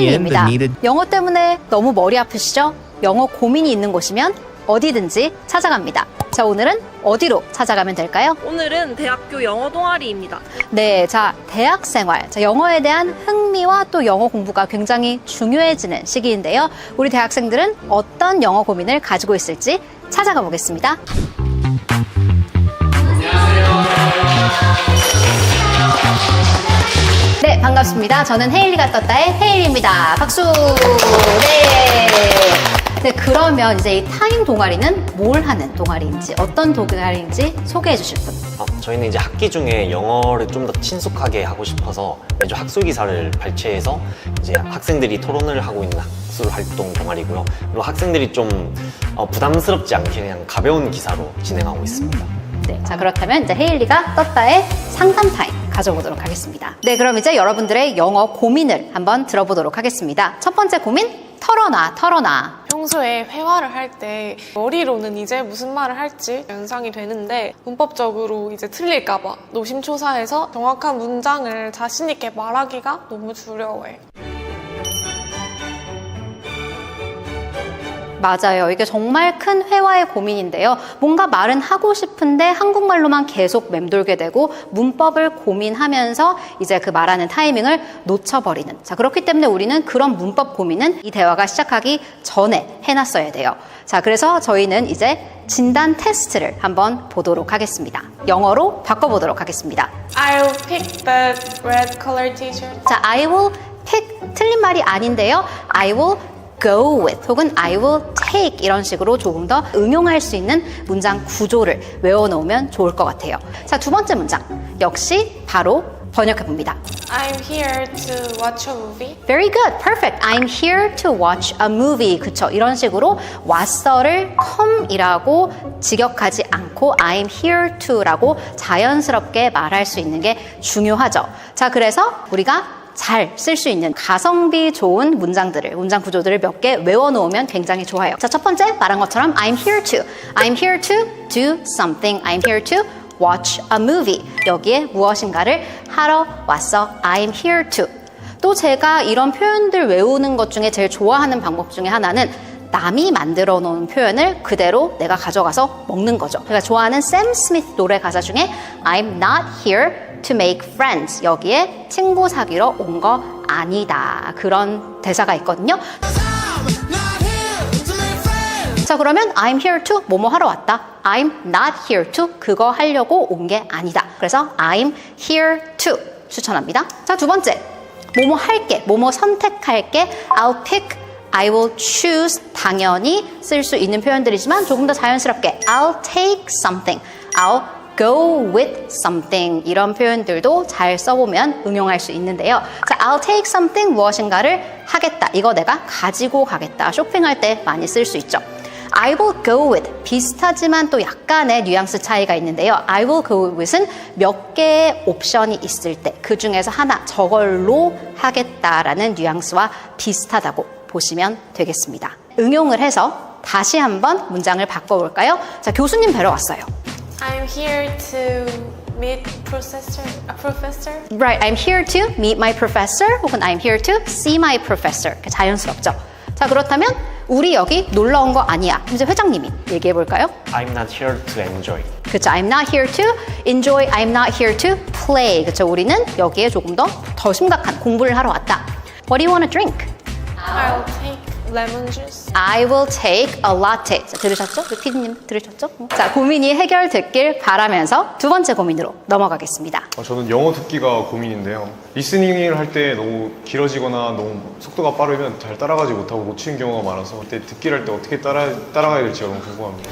헤일리입니다. 영어 때문에 너무 머리 아프시죠? 영어 고민이 있는 곳이면 어디든지 찾아갑니다. 자, 오늘은 어디로 찾아가면 될까요? 오늘은 대학교 영어 동아리입니다. 네, 자, 대학 생활. 자, 영어에 대한 흥미와 또 영어 공부가 굉장히 중요해지는 시기인데요. 우리 대학생들은 어떤 영어 고민을 가지고 있을지 찾아가 보겠습니다. 네, 반갑습니다. 저는 헤일리가 떴다의 헤일리입니다. 박수! 네. 네, 그러면 이제 이 타임 동아리는 뭘 하는 동아리인지, 어떤 동아리인지 소개해 주실 분. 저희는 이제 학기 중에 영어를 좀 더 친숙하게 하고 싶어서 매주 학술 기사를 발췌해서 이제 학생들이 토론을 하고 있는 학술 활동 동아리고요. 그리고 학생들이 좀 부담스럽지 않게 그냥 가벼운 기사로 진행하고 있습니다. 네, 자, 그렇다면 이제 헤일리가 떴다의 상담 타임 가져보도록 하겠습니다. 네, 그럼 이제 여러분들의 영어 고민을 한번 들어보도록 하겠습니다. 첫 번째 고민, 털어놔. 평소에 회화를 할 때 머리로는 이제 무슨 말을 할지 연상이 되는데 문법적으로 이제 틀릴까봐 노심초사해서 정확한 문장을 자신 있게 말하기가 너무 두려워해. 맞아요. 이게 정말 큰 회화의 고민인데요. 뭔가 말은 하고 싶은데 한국말로만 계속 맴돌게 되고 문법을 고민하면서 이제 그 말하는 타이밍을 놓쳐버리는. 자, 그렇기 때문에 우리는 그런 문법 고민은 이 대화가 시작하기 전에 해놨어야 돼요. 자, 그래서 저희는 이제 진단 테스트를 한번 보도록 하겠습니다. 영어로 바꿔보도록 하겠습니다. I'll pick the red color t-shirt. 자, I will pick, 틀린 말이 아닌데요. I will go with 혹은 I will take 이런 식으로 조금 더 응용할 수 있는 문장 구조를 외워놓으면 좋을 것 같아요. 자, 두 번째 문장 역시 바로 번역해봅니다. I'm here to watch a movie. Very good, perfect. I'm here to watch a movie. 그쵸? 이런 식으로 왔어를 come이라고 직역하지 않고 I'm here to라고 자연스럽게 말할 수 있는 게 중요하죠. 자, 그래서 우리가 잘 쓸 수 있는 가성비 좋은 문장들을, 문장 구조들을 몇 개 외워놓으면 굉장히 좋아요. 자, 첫 번째 말한 것처럼 I'm here to do something. I'm here to watch a movie. 여기에 무엇인가를 하러 왔어. I'm here to. 또 제가 이런 표현들 외우는 것 중에 제일 좋아하는 방법 중에 하나는 남이 만들어 놓은 표현을 그대로 내가 가져가서 먹는 거죠. 제가 좋아하는 샘 스미스 노래 가사 중에 I'm not here to make friends. 여기에 친구 사귀러 온 거 아니다. 그런 대사가 있거든요. 자, 그러면 I'm here to 뭐뭐 하러 왔다. I'm not here to 그거 하려고 온 게 아니다. 그래서 I'm here to 추천합니다. 자, 두 번째. 뭐뭐 할게, 뭐뭐 선택할게. I'll pick, I will choose. 당연히 쓸 수 있는 표현들이지만 조금 더 자연스럽게 I'll take something. I'll go with something. 이런 표현들도 잘 써보면 응용할 수 있는데요. 자, I'll take something 무엇인가를 하겠다. 이거 내가 가지고 가겠다. 쇼핑할 때 많이 쓸 수 있죠. I will go with 비슷하지만 또 약간의 뉘앙스 차이가 있는데요. I will go with은 몇 개의 옵션이 있을 때 그 중에서 하나 저걸로 하겠다라는 뉘앙스와 비슷하다고 보시면 되겠습니다. 응용을 해서 다시 한번 문장을 바꿔볼까요? 자, 교수님 뵈러 왔어요. I'm here to meet professor. Right, I'm here to meet my professor 혹은 I'm here to see my professor. 자연스럽죠. 자, 그렇다면 우리 여기 놀러 온 거 아니야. 이제 회장님이 얘기해 볼까요? I'm not here to enjoy. 그렇죠. I'm not here to enjoy. I'm not here to play. 그렇죠. 우리는 여기에 조금 더 심각한 공부를 하러 왔다. What do you want to drink? I'll take lemon juice. I will take a latte. 자, 들으셨죠? 피디님 들으셨죠? 자, 고민이 해결됐길 바라면서 두 번째 고민으로 넘어가겠습니다. 저는 영어 듣기가 고민인데요. 리스닝을 할 때 너무 길어지거나 너무 속도가 빠르면 잘 따라가지 못하고 놓치는 경우가 많아서 그때 듣기를 할 때 어떻게 따라가야 될지가 너무 궁금합니다.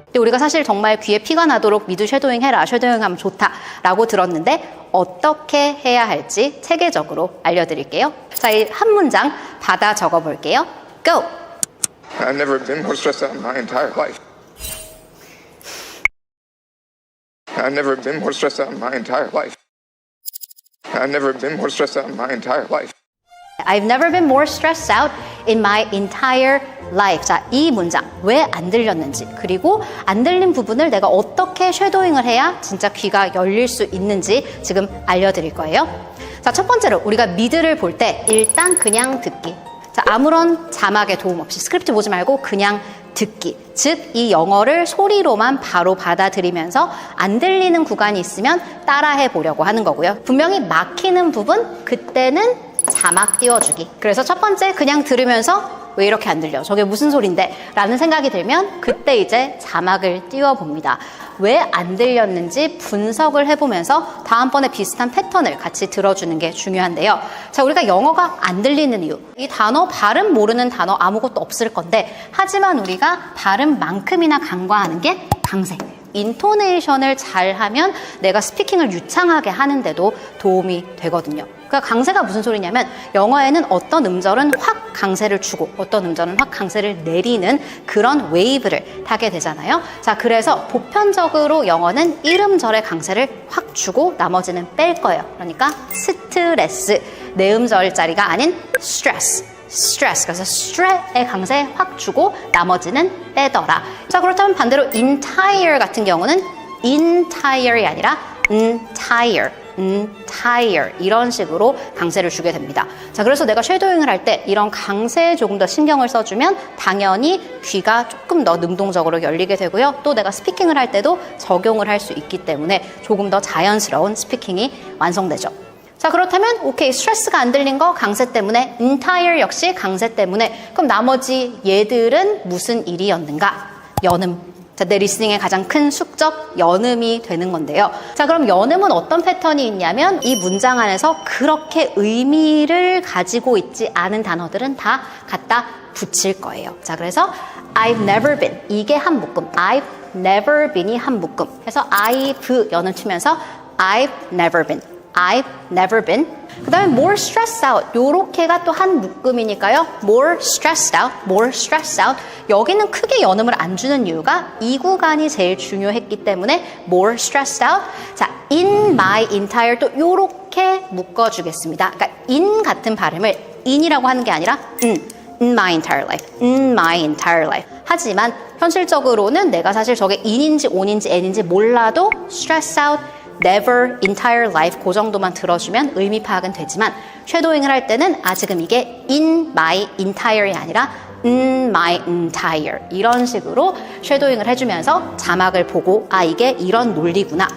근데 우리가 사실 정말 귀에 피가 나도록 미드 쉐도잉 해라, 쉐도잉하면 좋다라고 들었는데 어떻게 해야 할지 체계적으로 알려드릴게요. 자, 이 한 문장 받아 적어볼게요. Go! I've never been more stressed out in my entire life. I've never been more stressed out in my entire life. I've never been more stressed out in my entire life. I've never been more stressed out in my entire life. 자, 이 문장 왜 안 들렸는지, 그리고 안 들린 부분을 내가 어떻게 쉐도잉을 해야 진짜 귀가 열릴 수 있는지 지금 알려드릴 거예요. 자, 첫 번째로 우리가 미드를 볼 때 일단 그냥 듣기. 자, 아무런 자막의 도움 없이 스크립트 보지 말고 그냥 듣기. 즉, 이 영어를 소리로만 바로 받아들이면서 안 들리는 구간이 있으면 따라해 보려고 하는 거고요. 분명히 막히는 부분, 그때는 자막 띄워주기. 그래서 첫 번째 그냥 들으면서 왜 이렇게 안 들려? 저게 무슨 소린데? 라는 생각이 들면 그때 이제 자막을 띄워봅니다. 왜 안 들렸는지 분석을 해보면서 다음번에 비슷한 패턴을 같이 들어주는 게 중요한데요. 자, 우리가 영어가 안 들리는 이유. 이 단어, 발음 모르는 단어 아무것도 없을 건데, 하지만 우리가 발음만큼이나 간과하는 게 강세. 인토네이션을 잘하면 내가 스피킹을 유창하게 하는데도 도움이 되거든요. 그러니까 강세가 무슨 소리냐면 영어에는 어떤 음절은 확 강세를 주고 어떤 음절은 확 강세를 내리는 그런 웨이브를 타게 되잖아요. 자, 그래서 보편적으로 영어는 1음절의 강세를 확 주고 나머지는 뺄 거예요. 그러니까 스트레스, 네 음절짜리가 아닌 스트레스. stress. 그래서 stress의 강세 확 주고 나머지는 빼더라. 자, 그렇다면 반대로 entire 같은 경우는 entire이 아니라 entire 이런 식으로 강세를 주게 됩니다. 자, 그래서 내가 쉐도잉을 할 때 이런 강세에 조금 더 신경을 써주면 당연히 귀가 조금 더 능동적으로 열리게 되고요. 또 내가 스피킹을 할 때도 적용을 할 수 있기 때문에 조금 더 자연스러운 스피킹이 완성되죠. 자, 그렇다면 오케이, 스트레스가 안 들린 거 강세 때문에, entire 역시 강세 때문에. 그럼 나머지 얘들은 무슨 일이었는가? 연음. 자, 내 리스닝의 가장 큰 숙적, 연음이 되는 건데요. 자, 그럼 연음은 어떤 패턴이 있냐면 이 문장 안에서 그렇게 의미를 가지고 있지 않은 단어들은 다 갖다 붙일 거예요. 자, 그래서 I've never been, 이게 한 묶음. I've never been이 한 묶음. 해서 I've 연을 치면서 I've never been. I've never been. 그 다음에 more stressed out. 요렇게가 또 한 묶음이니까요. more stressed out, more stressed out. 여기는 크게 연음을 안 주는 이유가 이 구간이 제일 중요했기 때문에 more stressed out. 자, in my entire 또 요렇게 묶어주겠습니다. 그러니까 in 같은 발음을 in이라고 하는 게 아니라 in my entire life, in my entire life. 하지만 현실적으로는 내가 사실 저게 in인지 on인지 n인지 몰라도 stressed out, never, entire life 그 정도만 들어주면 의미 파악은 되지만 쉐도잉을 할 때는 지금 이게 in my entire이 아니라 in my entire 이런 식으로 쉐도잉을 해주면서 자막을 보고 이게 이런 논리구나.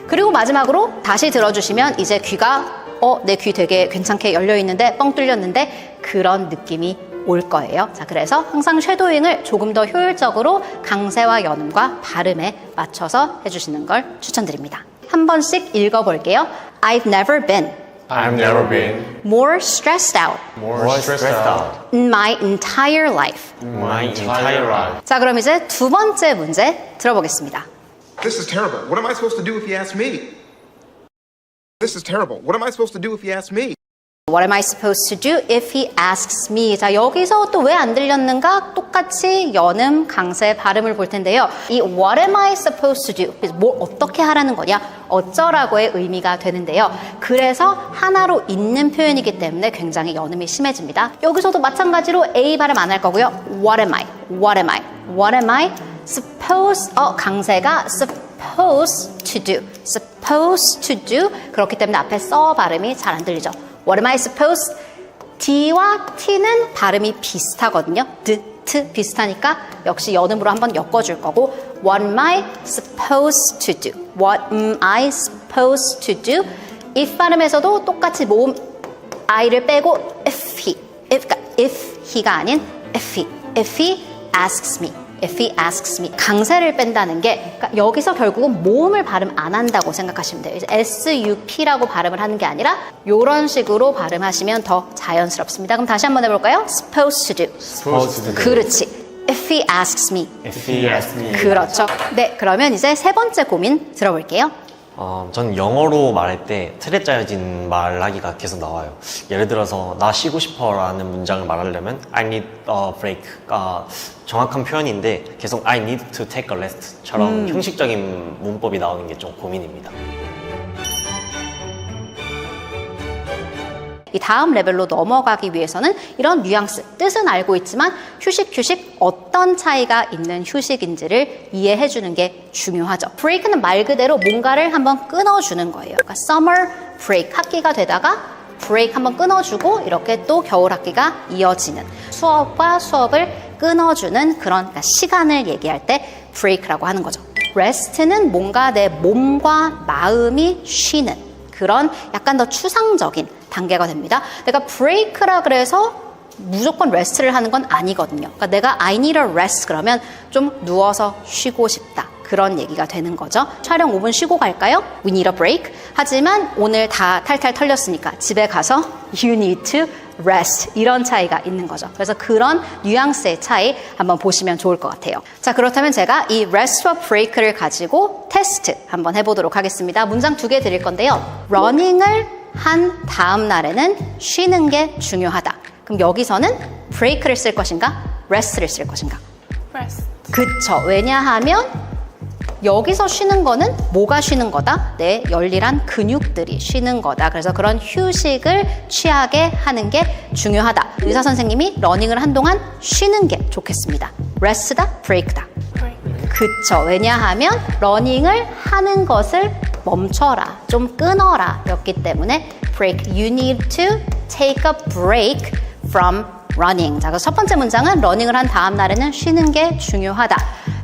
그리고 마지막으로 다시 들어주시면 이제 귀가 내 귀 되게 괜찮게 열려있는데 뻥 뚫렸는데 그런 느낌이 올 거예요. 자, 그래서 항상 쉐도잉을 조금 더 효율적으로 강세와 연음과 발음에 맞춰서 해주시는 걸 추천드립니다. 한 번씩 읽어볼게요. I've never been more stressed out in my entire life. 자, 그럼 이제 두 번째 문제 들어보겠습니다. This is terrible. What am I supposed to do if he asks me? This is terrible. What am I supposed to do if he asks me? What am I supposed to do if he asks me? 자, 여기서 또 왜 안 들렸는가? 똑같이 연음, 강세, 발음을 볼 텐데요. 이 what am I supposed to do? 뭘 어떻게 하라는 거냐? 어쩌라고의 의미가 되는데요. 그래서 하나로 있는 표현이기 때문에 굉장히 연음이 심해집니다. 여기서도 마찬가지로 A 발음 안 할 거고요. What am I? What am I? What am I supposed? 강세가 supposed to do. supposed to do. 그렇기 때문에 앞에 써 발음이 잘 안 들리죠. What am I supposed? D와 T는 발음이 비슷하거든요. D, T 비슷하니까 역시 연음으로 한번 엮어줄 거고 What am I supposed to do? What am I supposed to do? if 발음에서도 똑같이 모음 I를 빼고 if he, 그러니까 if he가 아닌 if he asks me. If he asks me. 강세를 뺀다는 게 그러니까 여기서 결국은 모음을 발음 안 한다고 생각하시면 돼요. 이제 SUP라고 발음을 하는 게 아니라 이런 식으로 발음하시면 더 자연스럽습니다. 그럼 다시 한번 해볼까요? Supposed to do. 그렇지. If he asks me. 그렇죠. 네, 그러면 이제 세 번째 고민 들어볼게요. 전 영어로 말할 때 틀에 짜여진 말하기가 계속 나와요. 예를 들어서 나 쉬고 싶어 라는 문장을 말하려면 I need a break가 정확한 표현인데 계속 I need to take a rest처럼 형식적인 문법이 나오는 게 좀 고민입니다. 이 다음 레벨로 넘어가기 위해서는 이런 뉘앙스, 뜻은 알고 있지만 휴식 어떤 차이가 있는 휴식인지를 이해해 주는 게 중요하죠. break는 말 그대로 뭔가를 한번 끊어주는 거예요. 그러니까 summer break, 학기가 되다가 브레이크 한번 끊어주고 이렇게 또 겨울 학기가 이어지는 수업과 수업을 끊어주는 그런 그러니까 시간을 얘기할 때 브레이크라고 하는 거죠. rest는 뭔가 내 몸과 마음이 쉬는 그런 약간 더 추상적인 단계가 됩니다. 내가 브레이크라 그래서 무조건 rest를 하는 건 아니거든요. 그러니까 내가 I need a rest 그러면 좀 누워서 쉬고 싶다. 그런 얘기가 되는 거죠. 촬영 5분 쉬고 갈까요? We need a break. 하지만 오늘 다 탈탈 털렸으니까 집에 가서 you need to rest. 이런 차이가 있는 거죠. 그래서 그런 뉘앙스의 차이 한번 보시면 좋을 것 같아요. 자, 그렇다면 제가 이 rest와 break를 가지고 테스트 한번 해보도록 하겠습니다. 문장 2개 드릴 건데요. running을 한 다음 날에는 쉬는 게 중요하다. 그럼 여기서는 break를 쓸 것인가? rest를 쓸 것인가? rest. 그쵸. 왜냐하면 여기서 쉬는 거는 뭐가 쉬는 거다? 내 열일한 근육들이 쉬는 거다. 그래서 그런 휴식을 취하게 하는 게 중요하다. 의사 선생님이 러닝을 한동안 쉬는 게 좋겠습니다. rest다, break다. 그쵸. 왜냐하면 러닝을 하는 것을 멈춰라, 좀 끊어라 였기 때문에 break. You need to take a break from running. 자, 그래서 첫 번째 문장은 러닝을 한 다음 날에는 쉬는 게 중요하다.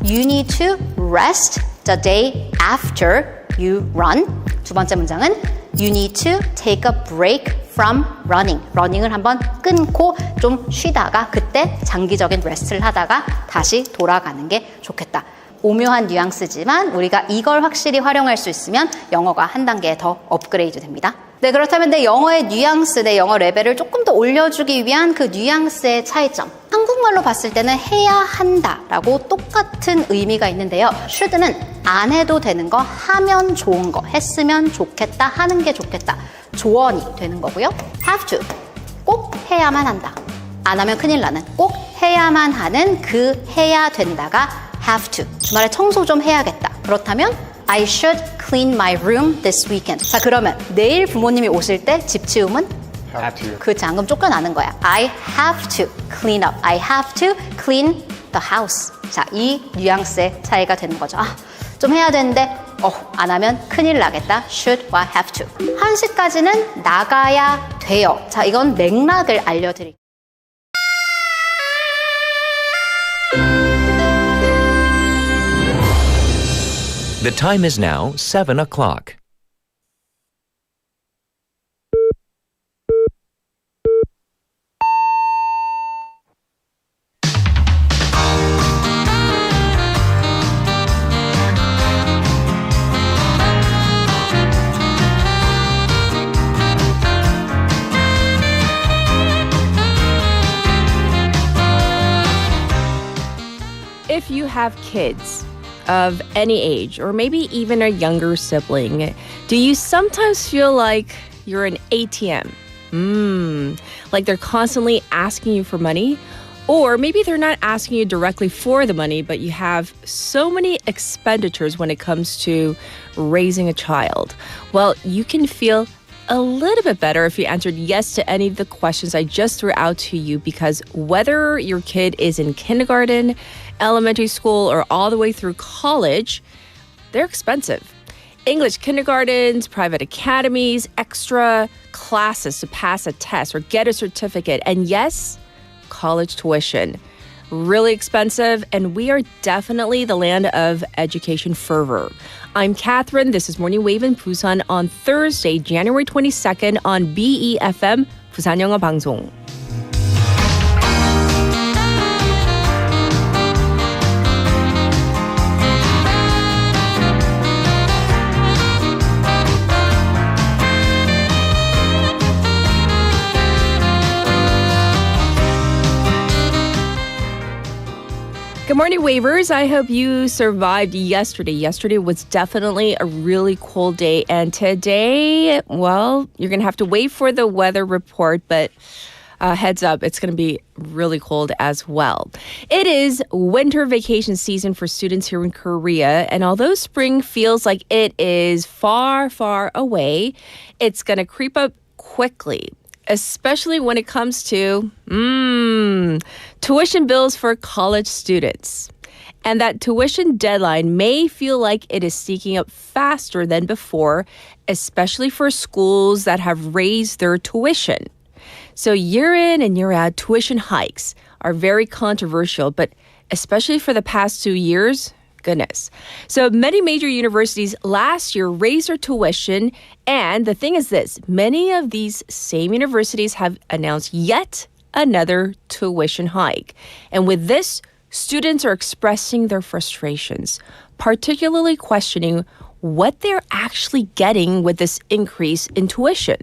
You need to rest the day after you run. 두 번째 문장은 You need to take a break from running. 러닝을 한번 끊고 좀 쉬다가 그때 장기적인 레스트를 하다가 다시 돌아가는 게 좋겠다. 오묘한 뉘앙스지만 우리가 이걸 확실히 활용할 수 있으면 영어가 한 단계 더 업그레이드 됩니다. 네, 그렇다면 내 영어의 뉘앙스, 내 영어 레벨을 조금 더 올려주기 위한 그 뉘앙스의 차이점. 한국말로 봤을 때는 해야 한다 라고 똑같은 의미가 있는데요. should는 안 해도 되는 거, 하면 좋은 거, 했으면 좋겠다, 하는 게 좋겠다. 조언이 되는 거고요. have to, 꼭 해야만 한다. 안 하면 큰일 나는, 꼭 해야만 하는 그 해야 된다가 have to. 주말에 청소 좀 해야겠다. 그렇다면 I should clean my room this weekend. 자, 그러면 내일 부모님이 오실 때 집 치움은? have to. 그 장금 쫓겨나는 거야. I have to clean up. I have to clean the house. 자, 이 뉘앙스의 차이가 되는 거죠. 아, 좀 해야 되는데 안 하면 큰일 나겠다. should와 have to. 1시까지는 나가야 돼요. 자, 이건 맥락을 알려드릴게요. The time is now 7 o'clock. If you have kids of any age, or maybe even a younger sibling, do you sometimes feel like you're an ATM? Like they're constantly asking you for money? Or maybe they're not asking you directly for the money, but you have so many expenditures when it comes to raising a child. Well, you can feel a little bit better if you answered yes to any of the questions I just threw out to you, because whether your kid is in kindergarten, elementary school, or all the way through college, they're expensive. English kindergartens, private academies, extra classes to pass a test or get a certificate, and yes, college tuition. Really expensive, and we are definitely the land of education fervor. I'm Catherine. This is Morning Wave in Busan on Thursday, January 22nd on BEFM, 부산 영어 방송. Good morning, Wavers. I hope you survived yesterday. Yesterday was definitely a really cold day. And today, well, you're going to have to wait for the weather report, but heads up, it's going to be really cold as well. It is winter vacation season for students here in Korea. And although spring feels like it is far, far away, it's going to creep up quickly, especially when it comes to tuition bills for college students. And that tuition deadline may feel like it is sneaking up faster than before, especially for schools that have raised their tuition. So year in and year out, tuition hikes are very controversial, but especially for the past 2 years, goodness. So many major universities last year raised their tuition, and the thing is this, many of these same universities have announced yet another tuition hike. And with this, students are expressing their frustrations, particularly questioning what they're actually getting with this increase in tuition.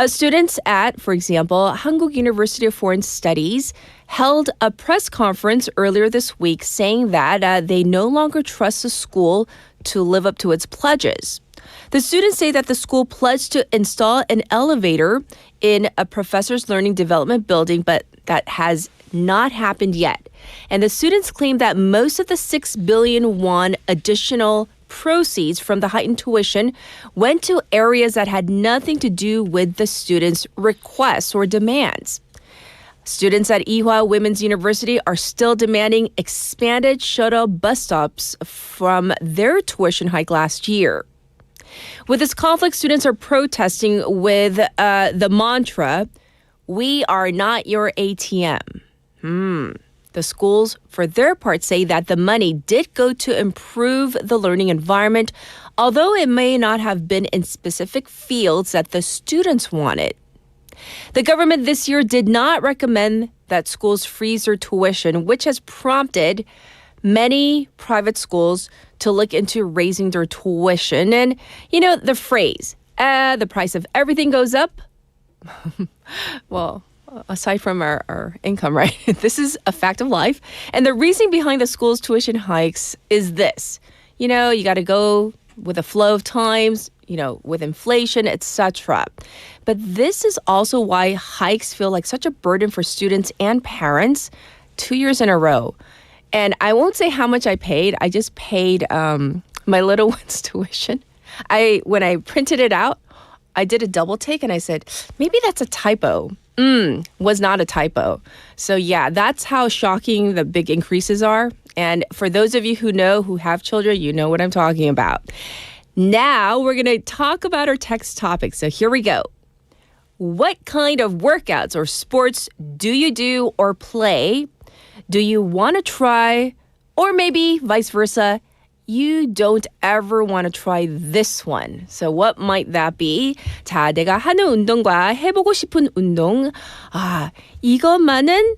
Students at, for example, Hankuk University of Foreign Studies held a press conference earlier this week saying that they no longer trust the school to live up to its pledges. The students say that the school pledged to install an elevator in a professor's learning development building, but that has not happened yet. And the students claim that most of the 6 billion won additional proceeds from the heightened tuition went to areas that had nothing to do with the students' requests or demands. Students at Ewha Women's University are still demanding expanded shuttle bus stops from their tuition hike last year. With this conflict, students are protesting with the mantra, "We are not your ATM." The schools, for their part, say that the money did go to improve the learning environment, although it may not have been in specific fields that the students wanted. The government this year did not recommend that schools freeze their tuition, which has prompted many private schools to look into raising their tuition. And, you know, the phrase, the price of everything goes up. Well, aside from our income, right? This is a fact of life. And the reason behind the school's tuition hikes is this. You know, you got to go with the flow of times, you know, with inflation, etc. But this is also why hikes feel like such a burden for students and parents 2 years in a row. And I won't say how much I paid. I just paid my little one's tuition. When I printed it out, I did a double take and I said, maybe that's a typo. Was not a typo. So yeah, that's how shocking the big increases are. And for those of you who have children, you know what I'm talking about. Now we're going to talk about our text topic. So here we go. What kind of workouts or sports do you do or play? Do you want to try? Or maybe vice versa, you don't ever want to try this one. So what might that be? 자, 내가 하는 운동과 해보고 싶은 운동. 이것만은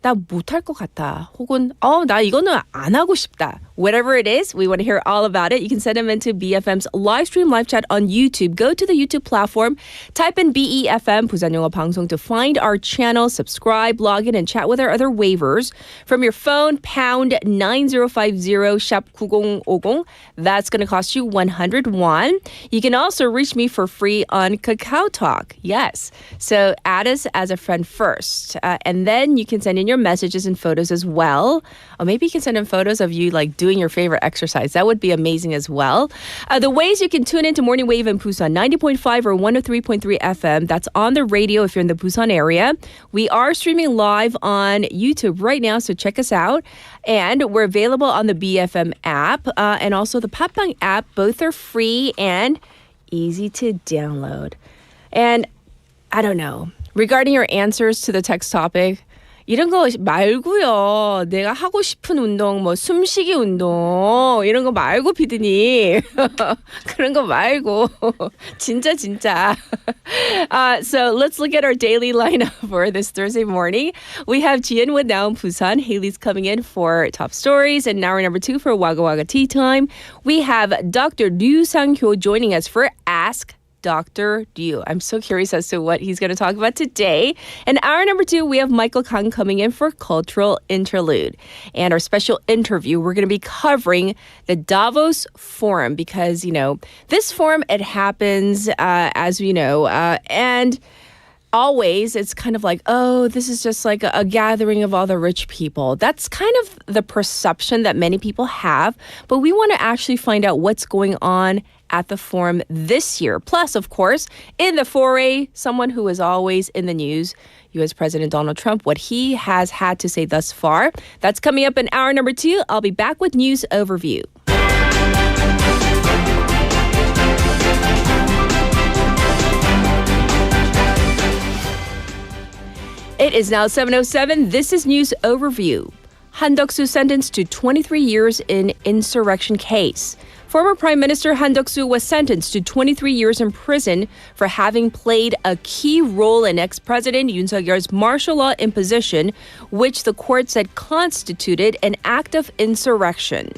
나 못할 것 같아. 혹은 나 이거는 안 하고 싶다. Whatever it is, we want to hear all about it. You can send them into BFM's live stream live chat on YouTube. Go to the YouTube platform, type in BEFM, 부산 영어 방송 to find our channel, subscribe, log in, and chat with our other waivers. From your phone, pound 9050, shop 9050. That's going to cost you 100 won. You can also reach me for free on Kakao Talk. Yes. So add us as a friend first. And then you can send in your messages and photos as well. Or maybe you can send in photos of you like doing your favorite exercise. That would be amazing as well. The ways you can tune into Morning Wave in Busan, 90.5 or 103.3 FM. That's on the radio if you're in the Busan area. We are streaming live on YouTube right now, so check us out. And we're available on the BFM app and also the Papang app. Both are free and easy to download. And I don't know, regarding your answers to the text topic, 이런 거 말고요. 내가 하고 싶은 운동, 뭐 숨쉬기 운동 이런 거 말고 피디님. 그런 거 말고 진짜. So let's look at our daily lineup for this Thursday morning. We have Jian with Now in Busan. Haley's coming in for top stories, and hour number 2 for Wagga Wagga Tea Time. We have Dr. Ryu Sang-hyo joining us for Ask Dr. Ryu. I'm so curious as to what he's going to talk about today. And hour number 2, we have Michael Kang coming in for Cultural Interlude. And our special interview, we're going to be covering the Davos Forum because, you know, this forum, it happens, as we know, and always, it's kind of like, oh, this is just like a gathering of all the rich people. That's kind of the perception that many people have. But we want to actually find out what's going on at the forum this year. Plus, of course, in the foray, someone who is always in the news, U.S. President Donald Trump, what he has had to say thus far. That's coming up in hour number 2. I'll be back with news overview. It is now 7:07. This is News Overview. Han Duck-soo sentenced to 23 years in insurrection case. Former Prime Minister Han Duck-soo was sentenced to 23 years in prison for having played a key role in ex-President Yoon Suk-yeol's martial law imposition, which the court said constituted an act of insurrection.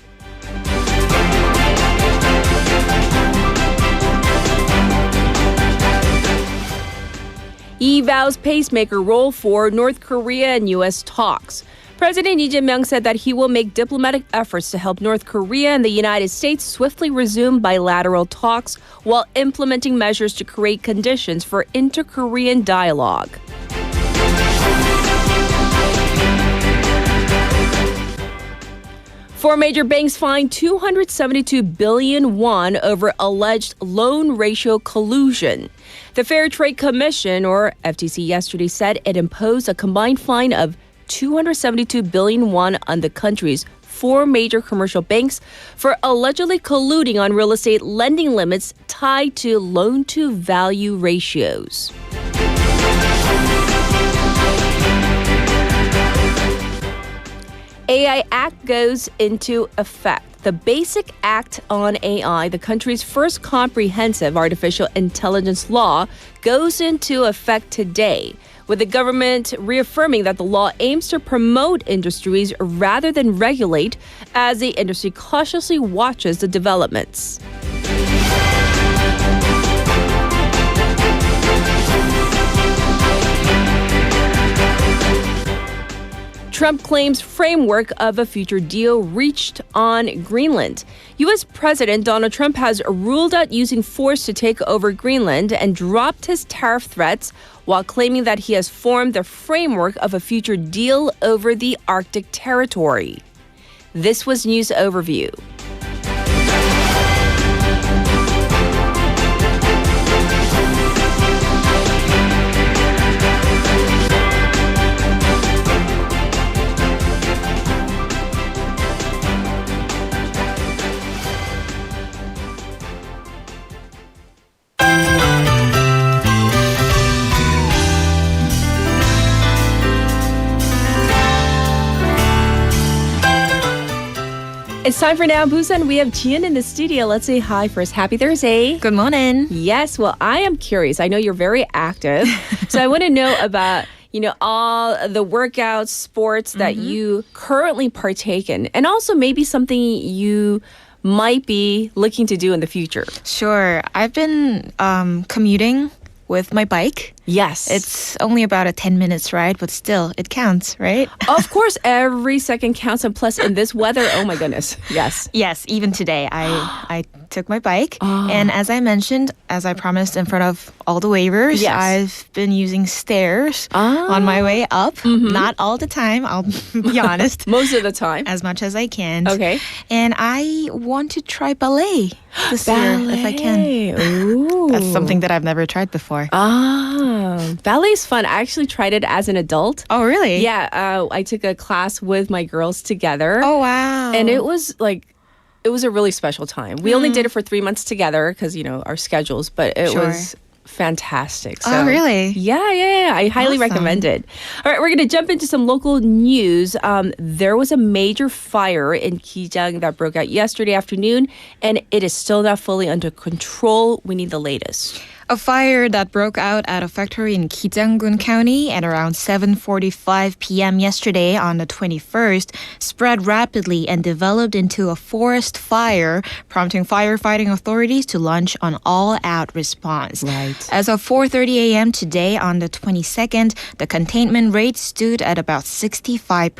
Lee vows pacemaker role for North Korea and U.S. talks. President Lee Jae-myung said that he will make diplomatic efforts to help North Korea and the United States swiftly resume bilateral talks while implementing measures to create conditions for inter-Korean dialogue. Four major banks fined 272 billion won over alleged loan ratio collusion. The Fair Trade Commission, or FTC, yesterday said it imposed a combined fine of 272 billion won on the country's four major commercial banks for allegedly colluding on real estate lending limits tied to loan-to-value ratios. AI Act goes into effect. The Basic Act on AI, the country's first comprehensive artificial intelligence law, goes into effect today, with the government reaffirming that the law aims to promote industries rather than regulate, as the industry cautiously watches the developments. Trump claims framework of a future deal reached on Greenland. U.S. President Donald Trump has ruled out using force to take over Greenland and dropped his tariff threats while claiming that he has formed the framework of a future deal over the Arctic territory. This was News Overview. It's time for Now Busan. We have Jian in the studio. Let's say hi first. Happy Thursday. Good morning. Yes, well, I am curious. I know you're very active. So I want to know about, all the workouts, sports that you currently partake in, and also maybe something you might be looking to do in the future. Sure. I've been commuting with my bike. Yes. It's only about a 10 minutes ride, but still, it counts, right? Of course, every second counts. And plus, in this weather, oh my goodness. Yes. Yes, even today, I took my bike. And as I mentioned, as I promised in front of all the waivers, Yes. I've been using stairs on my way up. Not all the time, I'll be honest. Most of the time. As much as I can. Okay. And I want to try ballet this year, if I can. Ooh. That's something that I've never tried before. Ballet's fun. I actually tried it as an adult. Oh, really? Yeah, I took a class with my girls together. Oh, wow. And it was a really special time. We only did it for 3 months together because, our schedules, but it was fantastic. So, oh, really? Yeah. I highly recommend it. All right, we're going to jump into some local news. There was a major fire in Kijang that broke out yesterday afternoon, and it is still not fully under control. We need the latest. A fire that broke out at a factory in Kijang-gun County at around 7:45 p.m. yesterday on the 21st spread rapidly and developed into a forest fire, prompting firefighting authorities to launch an all-out response. Right. As of 4:30 a.m. today on the 22nd, the containment rate stood at about 65%.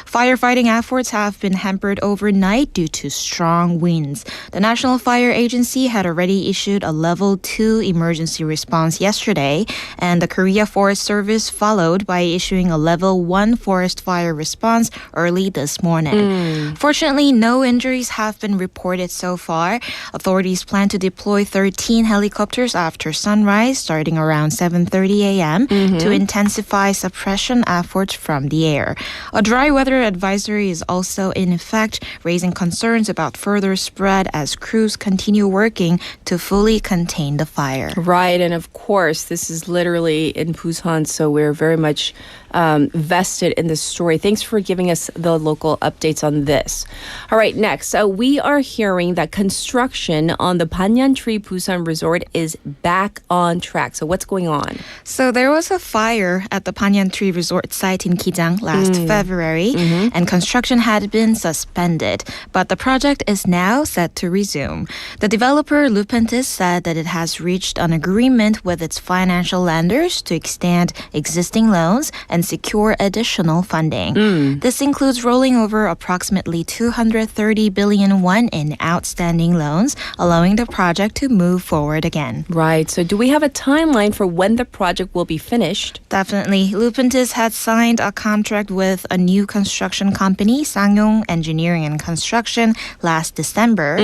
Firefighting efforts have been hampered overnight due to strong winds. The National Fire Agency had already issued a level 2 emergency response yesterday, and the Korea Forest Service followed by issuing a level 1 forest fire response early this morning. Fortunately, no injuries have been reported so far. Authorities plan to deploy 13 helicopters after sunrise starting around 7:30 a.m. to intensify suppression efforts from the air. A dry weather advisory is also in effect, raising concerns about further spread as crews continue working to fully contain the fire. Right, and of course, this is literally in Busan, so we're very much vested in this story. Thanks for giving us the local updates on this. All right, next, we are hearing that construction on the Banyantree Busan Resort is back on track. So what's going on? So there was a fire at the Banyantree Resort site in Kijang last February, and construction had been suspended. But the project is now set to resume. The developer, Lupentis, said that it has reached an agreement with its financial lenders to extend existing loans and secure additional funding. This includes rolling over approximately 230 billion won in outstanding loans, allowing the project to move forward again. Right. So do we have a timeline for when the project will be finished? Definitely. Lupentis had signed a contract with a new construction company, Sangyong Engineering and Construction, last December,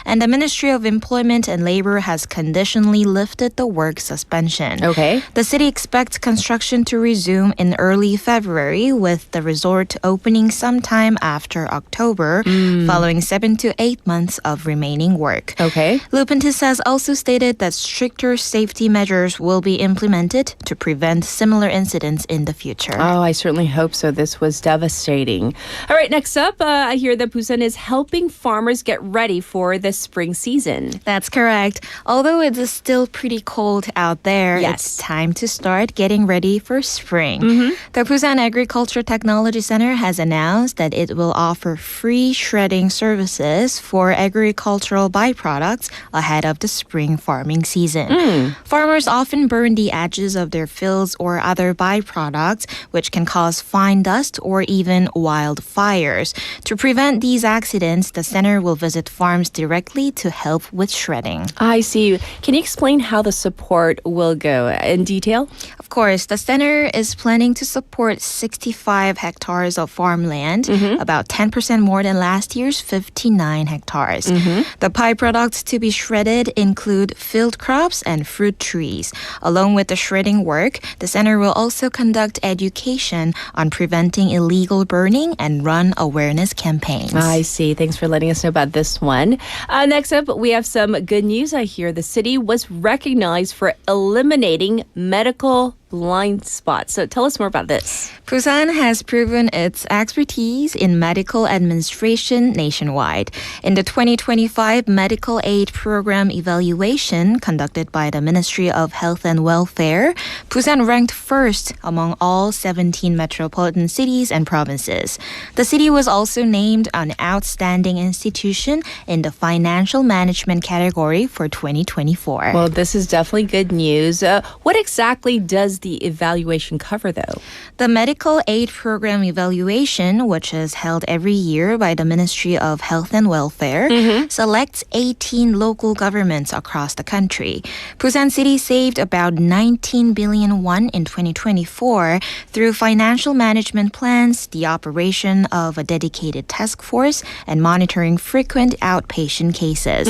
and the Ministry of Employment and Labor has conditionally lifted the work suspension. Okay. The city expects construction to resume in early February, with the resort opening sometime after October, following 7 to 8 months of remaining work. Okay. Lupentis has also stated that stricter safety measures will be implemented to prevent similar incidents in the future. Oh, I certainly hope so. This was devastating. All right, next up, I hear that Busan is helping farmers get ready for the spring season. That's correct. Although it is still pretty cold out there, it's time to start getting ready for spring. The Busan Agriculture Technology Center has announced that it will offer free shredding services for agricultural byproducts ahead of the spring farming season. Farmers often burn the edges of their fields or other byproducts, which can cause fine dust or even wildfires. To prevent these accidents, the center will visit farms directly to help with shredding. I see. Can you explain how the support will go in detail? Of course, the center is planning to support 65 hectares of farmland, about 10% more than last year's 59 hectares. The byproducts to be shredded include field crops and fruit trees. Along with the shredding work, the center will also conduct education on preventing illegal burning and run awareness campaigns. I see. Thanks for letting us know about this one. Next up, we have some good news. I hear the city was recognized for eliminating medical blind spots. So tell us more about this. Busan has proven its expertise in medical administration nationwide. In the 2025 Medical Aid Program evaluation conducted by the Ministry of Health and Welfare, Busan ranked first among all 17 metropolitan cities and provinces. The city was also named an outstanding institution in the financial management category for 2024. Well, this is definitely good news. What exactly does the evaluation cover, though? The Medical Aid Program evaluation, which is held every year by the Ministry of Health and Welfare, selects 18 local governments across the country. Busan City saved about 19 billion won in 2024 through financial management plans, the operation of a dedicated task force, and monitoring frequent outpatient cases.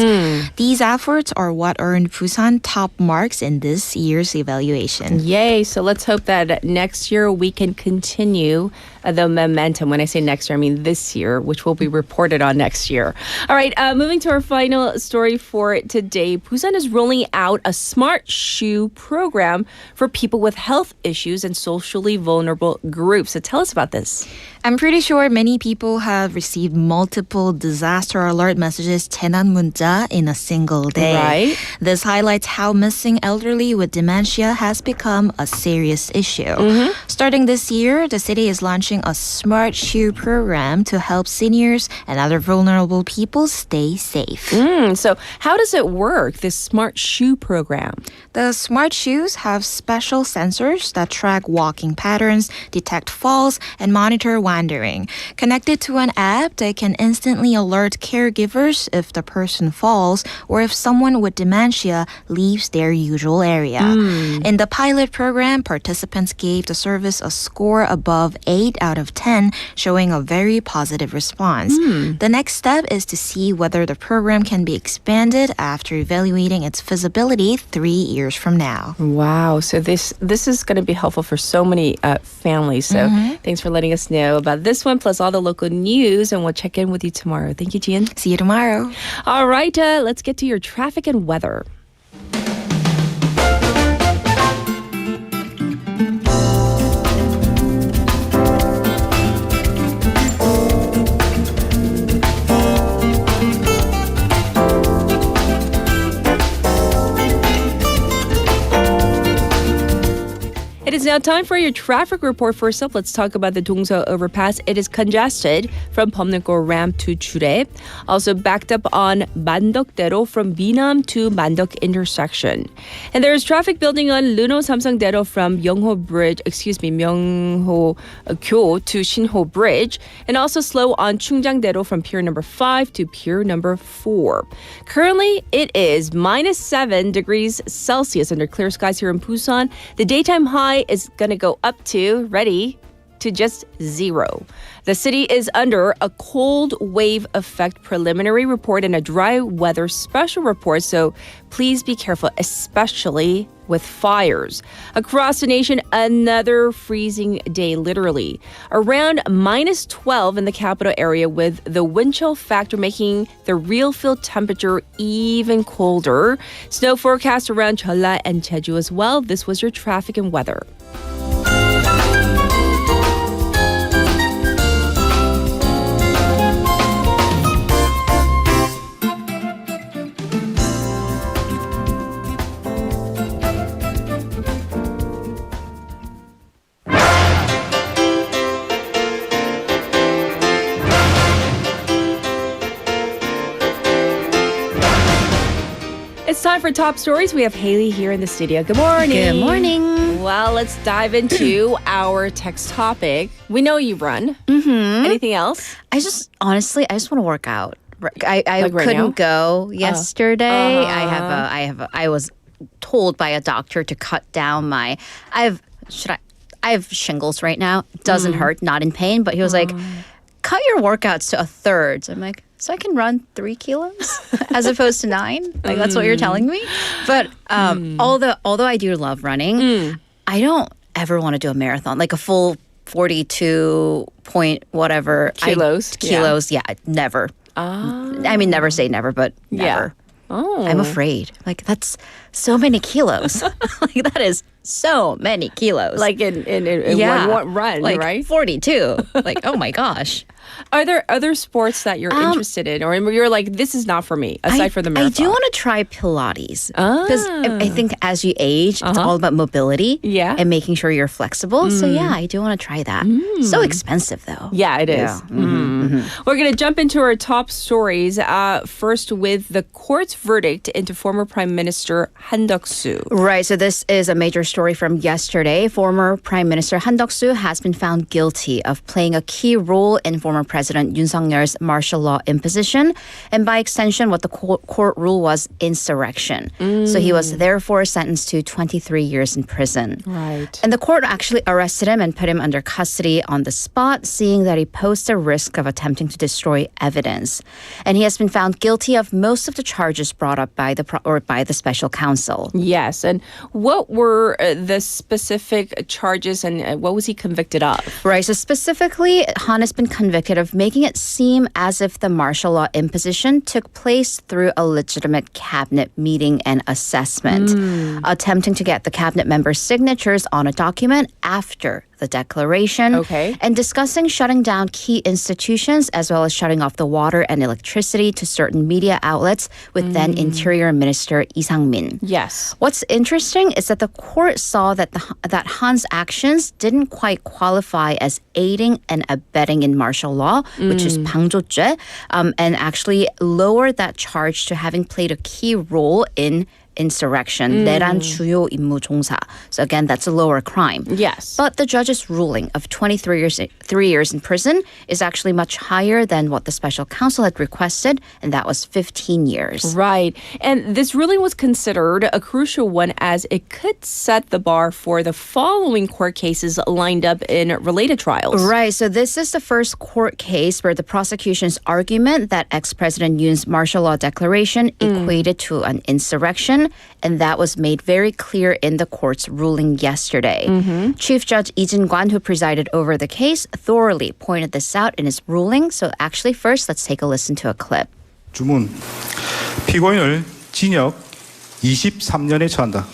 These efforts are what earned Busan top marks in this year's evaluation. Yay. So let's hope that next year we can continue the momentum. When I say next year, I mean this year, which will be reported on next year. All right, moving to our final story for today. Busan is rolling out a smart shoe program for people with health issues and socially vulnerable groups. So tell us about this. I'm pretty sure many people have received multiple disaster alert messages, 재난 문자, in a single day. Right. This highlights how missing elderly with dementia has become a a serious issue. Starting this year, the city is launching a smart shoe program to help seniors and other vulnerable people stay safe. So how does it work, this smart shoe program? The smart shoes have special sensors that track walking patterns, detect falls, and monitor wandering. Connected to an app, they can instantly alert caregivers if the person falls or if someone with dementia leaves their usual area. In the pilot program, participants gave the service a score above 8 out of 10, showing a very positive response. The next step is to see whether the program can be expanded after evaluating its feasibility 3 years from now. Wow. So this is going to be helpful for so many families. So thanks for letting us know about this one, plus all the local news, and we'll check in with you tomorrow. Thank you, Gian. See you tomorrow. All right. Let's get to your traffic and weather. It is now time for your traffic report. First up, let's talk about the Dongseok overpass. It is congested from Pyeongnaekgo ramp to Churae. Also backed up on Mandokdaero from Minam to Mandok intersection. And there is traffic building on Luno Samsungdaero from Myeongho Kyo to Shinho Bridge. And also slow on Chungjangdaero from pier number 5 to pier number 4. Currently, it is -7 degrees Celsius under clear skies here in Busan. The daytime high is going to go up to, ready, to just 0. The city is under a cold wave effect preliminary report and a dry weather special report, so please be careful, especially with fires. Across the nation, another freezing day, literally. Around -12 in the capital area, with the wind chill factor making the real field temperature even colder. Snow forecast around Jeolla and Jeju as well. This was your traffic and weather. It's time for top stories. We have Haley here in the studio. Good morning. Good morning. Well, let's dive into our text topic. We know you run. Anything else? I just want to work out. I Like right couldn't go yesterday. Uh-huh. I was told by a doctor to cut down my. I have shingles right now. It doesn't hurt, not in pain. But he was like, cut your workouts to a third. So I'm like, so I can run 3 kilos as opposed to 9? Like, that's what you're telling me? But although I do love running, I don't ever want to do a marathon, like a full 42 point whatever. Kilos? Yeah, never. I mean, never say never, but never. Oh. I'm afraid. Like, that's so many kilos. Like, that is so many kilos. Like in one run, like right? 42. Like, oh my gosh. Are there other sports that you're interested in, or you're like, this is not for me, aside from the marathon? I do want to try Pilates because I think as you age, it's all about mobility and making sure you're flexible. So yeah, I do want to try that. So expensive though. Yeah, it is. We're going to jump into our top stories. First with the court's verdict into former Prime Minister Han Duck-soo. Right, so this is a major story from yesterday. Former Prime Minister Han Duck-soo has been found guilty of playing a key role in former President Yoon Suk-yeol's martial law imposition, and by extension, what the court ruled was insurrection. So he was therefore sentenced to 23 years in prison. Right. And the court actually arrested him and put him under custody on the spot, seeing that he posed a risk of attempting to destroy evidence. And he has been found guilty of most of the charges brought up by the special counsel. Yes, and what were the specific charges, and what was he convicted of? Right, so specifically, Han has been convicted of making it seem as if the martial law imposition took place through a legitimate cabinet meeting and assessment, attempting to get the cabinet members' signatures on a document after the the declaration. Okay. And discussing shutting down key institutions as well as shutting off the water and electricity to certain media outlets with then Interior Minister Lee Sang-min. Yes. What's interesting is that the court saw that that Han's actions didn't quite qualify as aiding and abetting in martial law, which is 방조죄, and actually lowered that charge to having played a key role in insurrection, 내란 주요 임무 종사. So again, that's a lower crime. Yes. But the judge's ruling of 3 years in prison is actually much higher than what the special counsel had requested, and that was 15 years. Right. And this ruling was considered a crucial one as it could set the bar for the following court cases lined up in related trials. Right. So this is the first court case where the prosecution's argument that ex-President Yoon's martial law declaration equated to an insurrection, and that was made very clear in the court's ruling yesterday. Chief Judge Lee Jin-kwan, who presided over the case, thoroughly pointed this out in his ruling. So actually, first, let's take a listen to a clip. 주문. 피고인을 징역 23년에 처한다.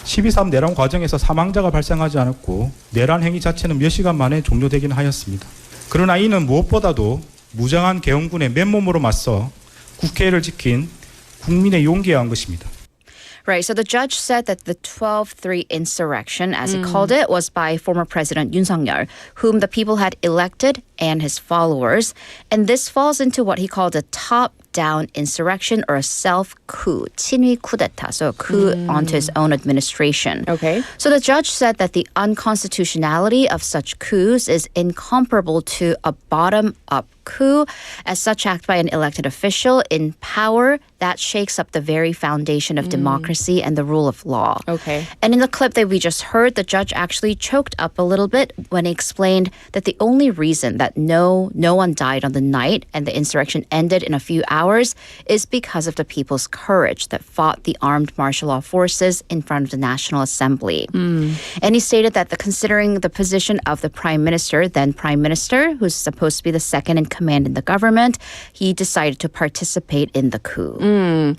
12.3 내란 과정에서 사망자가 발생하지 않았고 내란 행위 자체는 몇 시간 만에 종료되긴 하였습니다. 그러나 이는 무엇보다도 무장한 계엄군의 맨몸으로 맞서 국회를 지킨 국민의 용기에 한 것입니다. Right, so the judge said that the 12-3 insurrection, as he called it, was by former President Yoon Suk-yeol, whom the people had elected and his followers. And this falls into what he called a top-down insurrection or a self-coup, 친위 쿠데타, so a coup onto his own administration. Okay. So the judge said that the unconstitutionality of such coups is incomparable to a bottom-up coup, as such act by an elected official in power that shakes up the very foundation of democracy and the rule of law. Okay. And in the clip that we just heard, the judge actually choked up a little bit when he explained that the only reason that no one died on the night and the insurrection ended in a few hours is because of the people's courage that fought the armed martial law forces in front of the National Assembly. And he stated that considering the position of the then Prime Minister, who's supposed to be the second in command in the government, he decided to participate in the coup.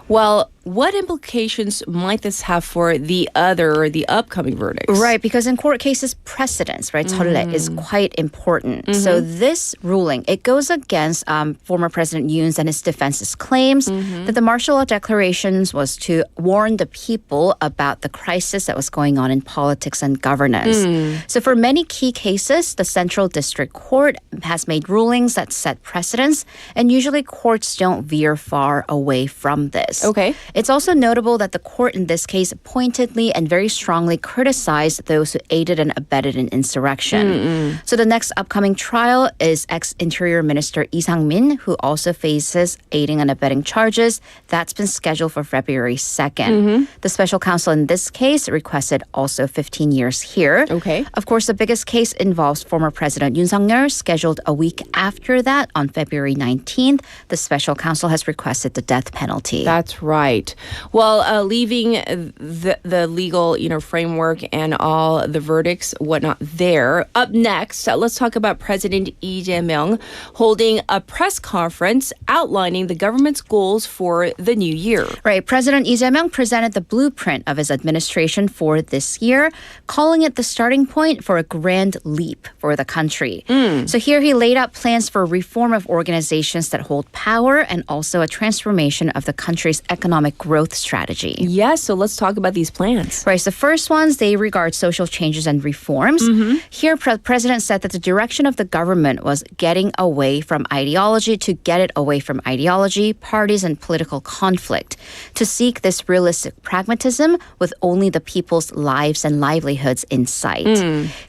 Well, what implications might this have for the upcoming verdicts? Right, because in court cases, precedence, right, 전례, is quite important. So this ruling, it goes against former President Yoon's and his defense's claims that the martial law declarations was to warn the people about the crisis that was going on in politics and governance. So for many key cases, the Central District Court has made rulings that set precedents, and usually courts don't veer far away from this. Okay. It's also notable that the court in this case pointedly and very strongly criticized those who aided and abetted an insurrection. So the next upcoming trial is ex-Interior Minister Lee Sang-min, who also faces aiding and abetting charges. That's been scheduled for February 2nd. The special counsel in this case requested also 15 years here. Okay. Of course, the biggest case involves former President Yoon Suk-yeol, scheduled a week after that on February 19th. The special counsel has requested the death penalty. That's right. Well, leaving the legal, framework and all the verdicts, whatnot there. Up next, let's talk about President Lee Jae-myung holding a press conference outlining the government's goals for the new year. Right. President Lee Jae-myung presented the blueprint of his administration for this year, calling it the starting point for a grand leap for the country. So here he laid out plans for reform of organizations that hold power and also a transformation of the country's economic growth strategy. Yes, so let's talk about these plans. Right, so the first ones, they regard social changes and reforms. Here, President said that the direction of the government was getting away from ideology to get it away from ideology, parties, and political conflict, to seek this realistic pragmatism with only the people's lives and livelihoods in sight.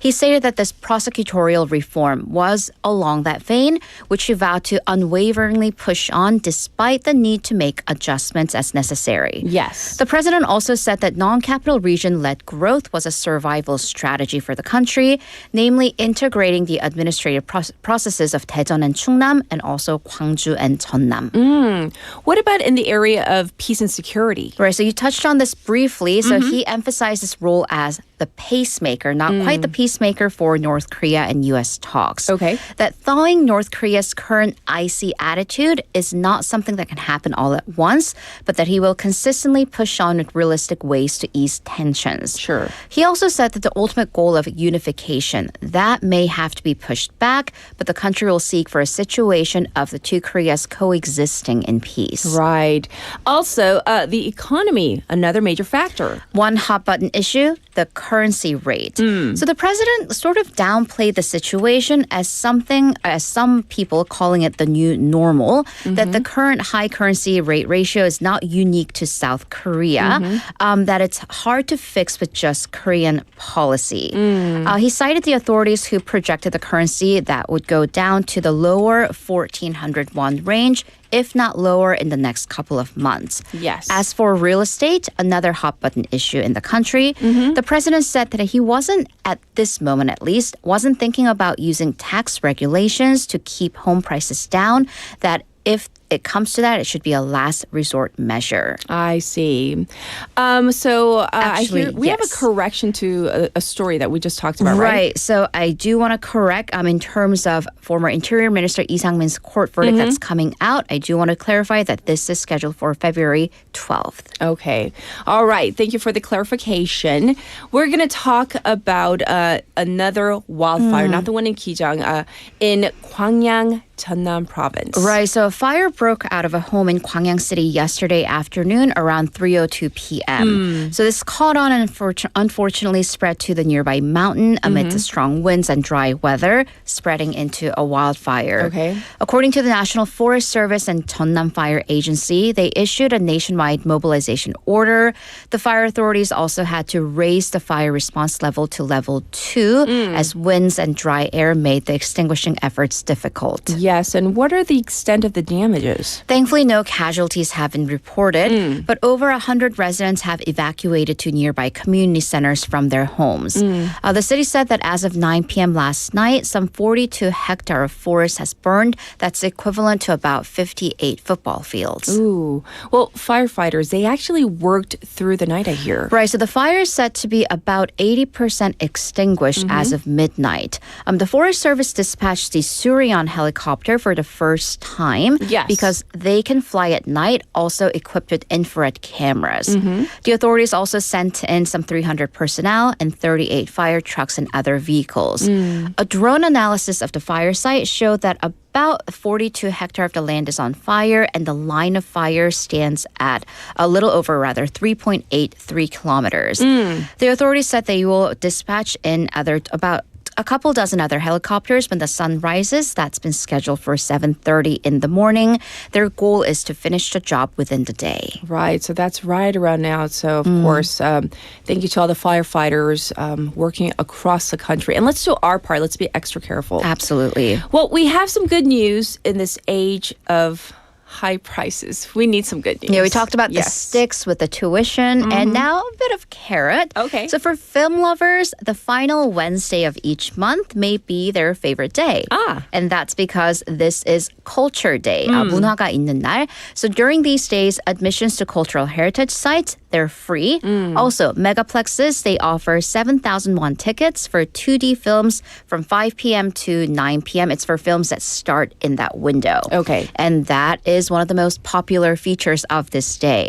He stated that this prosecutorial reform was along that vein, which he vowed to unwaveringly push on despite the need to make adjustments as necessary. Yes. The president also said that non-capital region-led growth was a survival strategy for the country, namely integrating the administrative processes of Daejeon and Chungnam and also Gwangju and Jeonnam. What about in the area of peace and security? Right, so you touched on this briefly. So he emphasized his role as the pacemaker, not quite the peacemaker for North Korea and U.S. talks. Okay. That thawing North Korea's current icy attitude is not something that can happen all at once, but that he will consistently push on with realistic ways to ease tensions. Sure. He also said that the ultimate goal of unification, that may have to be pushed back, but the country will seek for a situation of the two Koreas coexisting in peace. Right. Also, the economy, another major factor. One hot button issue, the currency rate. So the president sort of downplayed the situation as something, as some people calling it the new normal, that the current high currency rate ratio is not unique to South Korea, that it's hard to fix with just Korean policy. He cited the authorities who projected the currency that would go down to the lower 1,400 won range, if not lower in the next couple of months. Yes. As for real estate, another hot button issue in the country, the president said that he wasn't, at this moment at least, wasn't thinking about using tax regulations to keep home prices down, that if it comes to that, it should be a last resort measure. I see. Actually, I hear we have a yes. correction to a story that we just talked about, right? Right. So I do want to correct in terms of former Interior Minister Lee Sang-min's court verdict that's coming out. I do want to clarify that this is scheduled for February 12th. Okay. All right. Thank you for the clarification. We're going to talk about another wildfire, not the one in Kijang, in Gwangyang, Jeonnam province. Right, so a fire broke out of a home in Gwangyang City yesterday afternoon around 3:02 p.m. So this caught on and unfortunately spread to the nearby mountain amid the strong winds and dry weather, spreading into a wildfire. Okay. According to the National Forest Service and Jeonnam Fire Agency, they issued a nationwide mobilization order. The fire authorities also had to raise the fire response level to level 2 as winds and dry air made the extinguishing efforts difficult. Yes, and what are the extent of the damages? Thankfully, no casualties have been reported, but over 100 residents have evacuated to nearby community centers from their homes. The city said that as of 9 p.m. last night, some 42 hectares of forest has burned. That's equivalent to about 58 football fields. Ooh. Well, firefighters, they actually worked through the night, I hear. Right, so the fire is said to be about 80% extinguished as of midnight. The Forest Service dispatched the Surion helicopter for the first time because they can fly at night, also equipped with infrared cameras. The authorities also sent in some 300 personnel and 38 fire trucks and other vehicles. A drone analysis of the fire site showed that about 42 hectares of the land is on fire, and the line of fire stands at a little over 3.83 kilometers. The authorities said they will dispatch in about a couple dozen other helicopters when the sun rises. That's been scheduled for 7:30 in the morning. Their goal is to finish the job within the day. Right, so that's right around now. So, of course, thank you to all the firefighters working across the country. And let's do our part. Let's be extra careful. Absolutely. Well, we have some good news in this age of high prices. We need some good news. Yeah, we talked about the sticks with the tuition and now a bit of carrot. Okay. So for film lovers, the final Wednesday of each month may be their favorite day. And that's because this is Culture Day. 문화가 있는 날. So during these days, admissions to cultural heritage sites, they're free. Also, megaplexes, they offer 7,000 won tickets for 2D films from 5 p.m. to 9 p.m. It's for films that start in that window. Okay. And that is one of the most popular features of this day.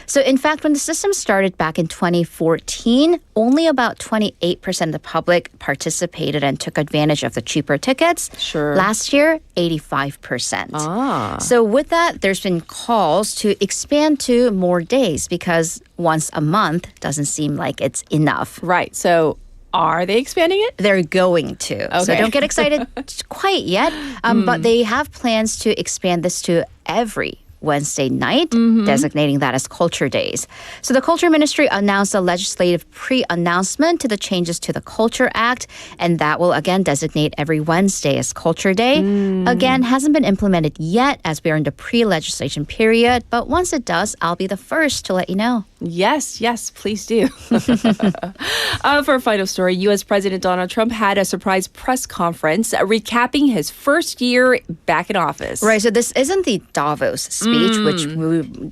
So in fact, when the system started back in 2014, only about 28% of the public participated and took advantage of the cheaper tickets. Sure. Last year, 85%. So with that, there's been calls to expand to more days because once a month doesn't seem like it's enough. Right. So are they expanding it? They're going to. So don't get excited quite yet. But they have plans to expand this to every Wednesday night, designating that as Culture Days. So the Culture Ministry announced a legislative pre-announcement to the changes to the Culture Act, and that will again designate every Wednesday as Culture Day. Again, hasn't been implemented yet as we are in the pre-legislation period, but once it does, I'll be the first to let you know. Yes, please do. For our final story, U.S. President Donald Trump had a surprise press conference recapping his first year back in office. Right, so this isn't the Davos speech, which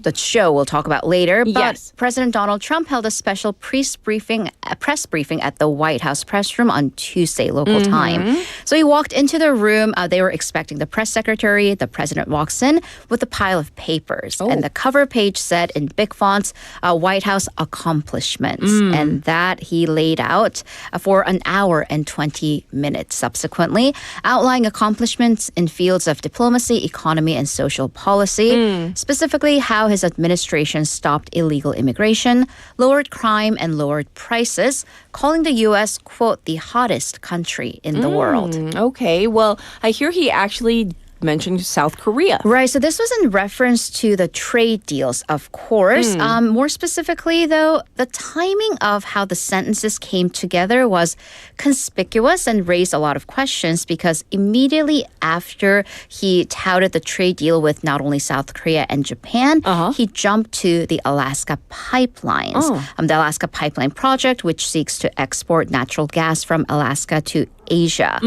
the show we'll talk about later, but Yes. President Donald Trump held a special press briefing at the White House press room on Tuesday local time. So he walked into the room. They were expecting the press secretary. The president walks in with a pile of papers, and the cover page said in big fonts, White House accomplishments, and that he laid out for an hour and 20 minutes subsequently, outlining accomplishments in fields of diplomacy, economy, and social policy, specifically how his administration stopped illegal immigration, lowered crime, and lowered prices, calling the U.S., quote, the hottest country in the world. Okay, well, I hear he actually mentioned South Korea. Right, so this was in reference to the trade deals, of course. More specifically, though, the timing of how the sentences came together was conspicuous and raised a lot of questions because immediately after he touted the trade deal with not only South Korea and Japan, he jumped to the Alaska pipelines. The Alaska Pipeline Project, which seeks to export natural gas from Alaska to Asia.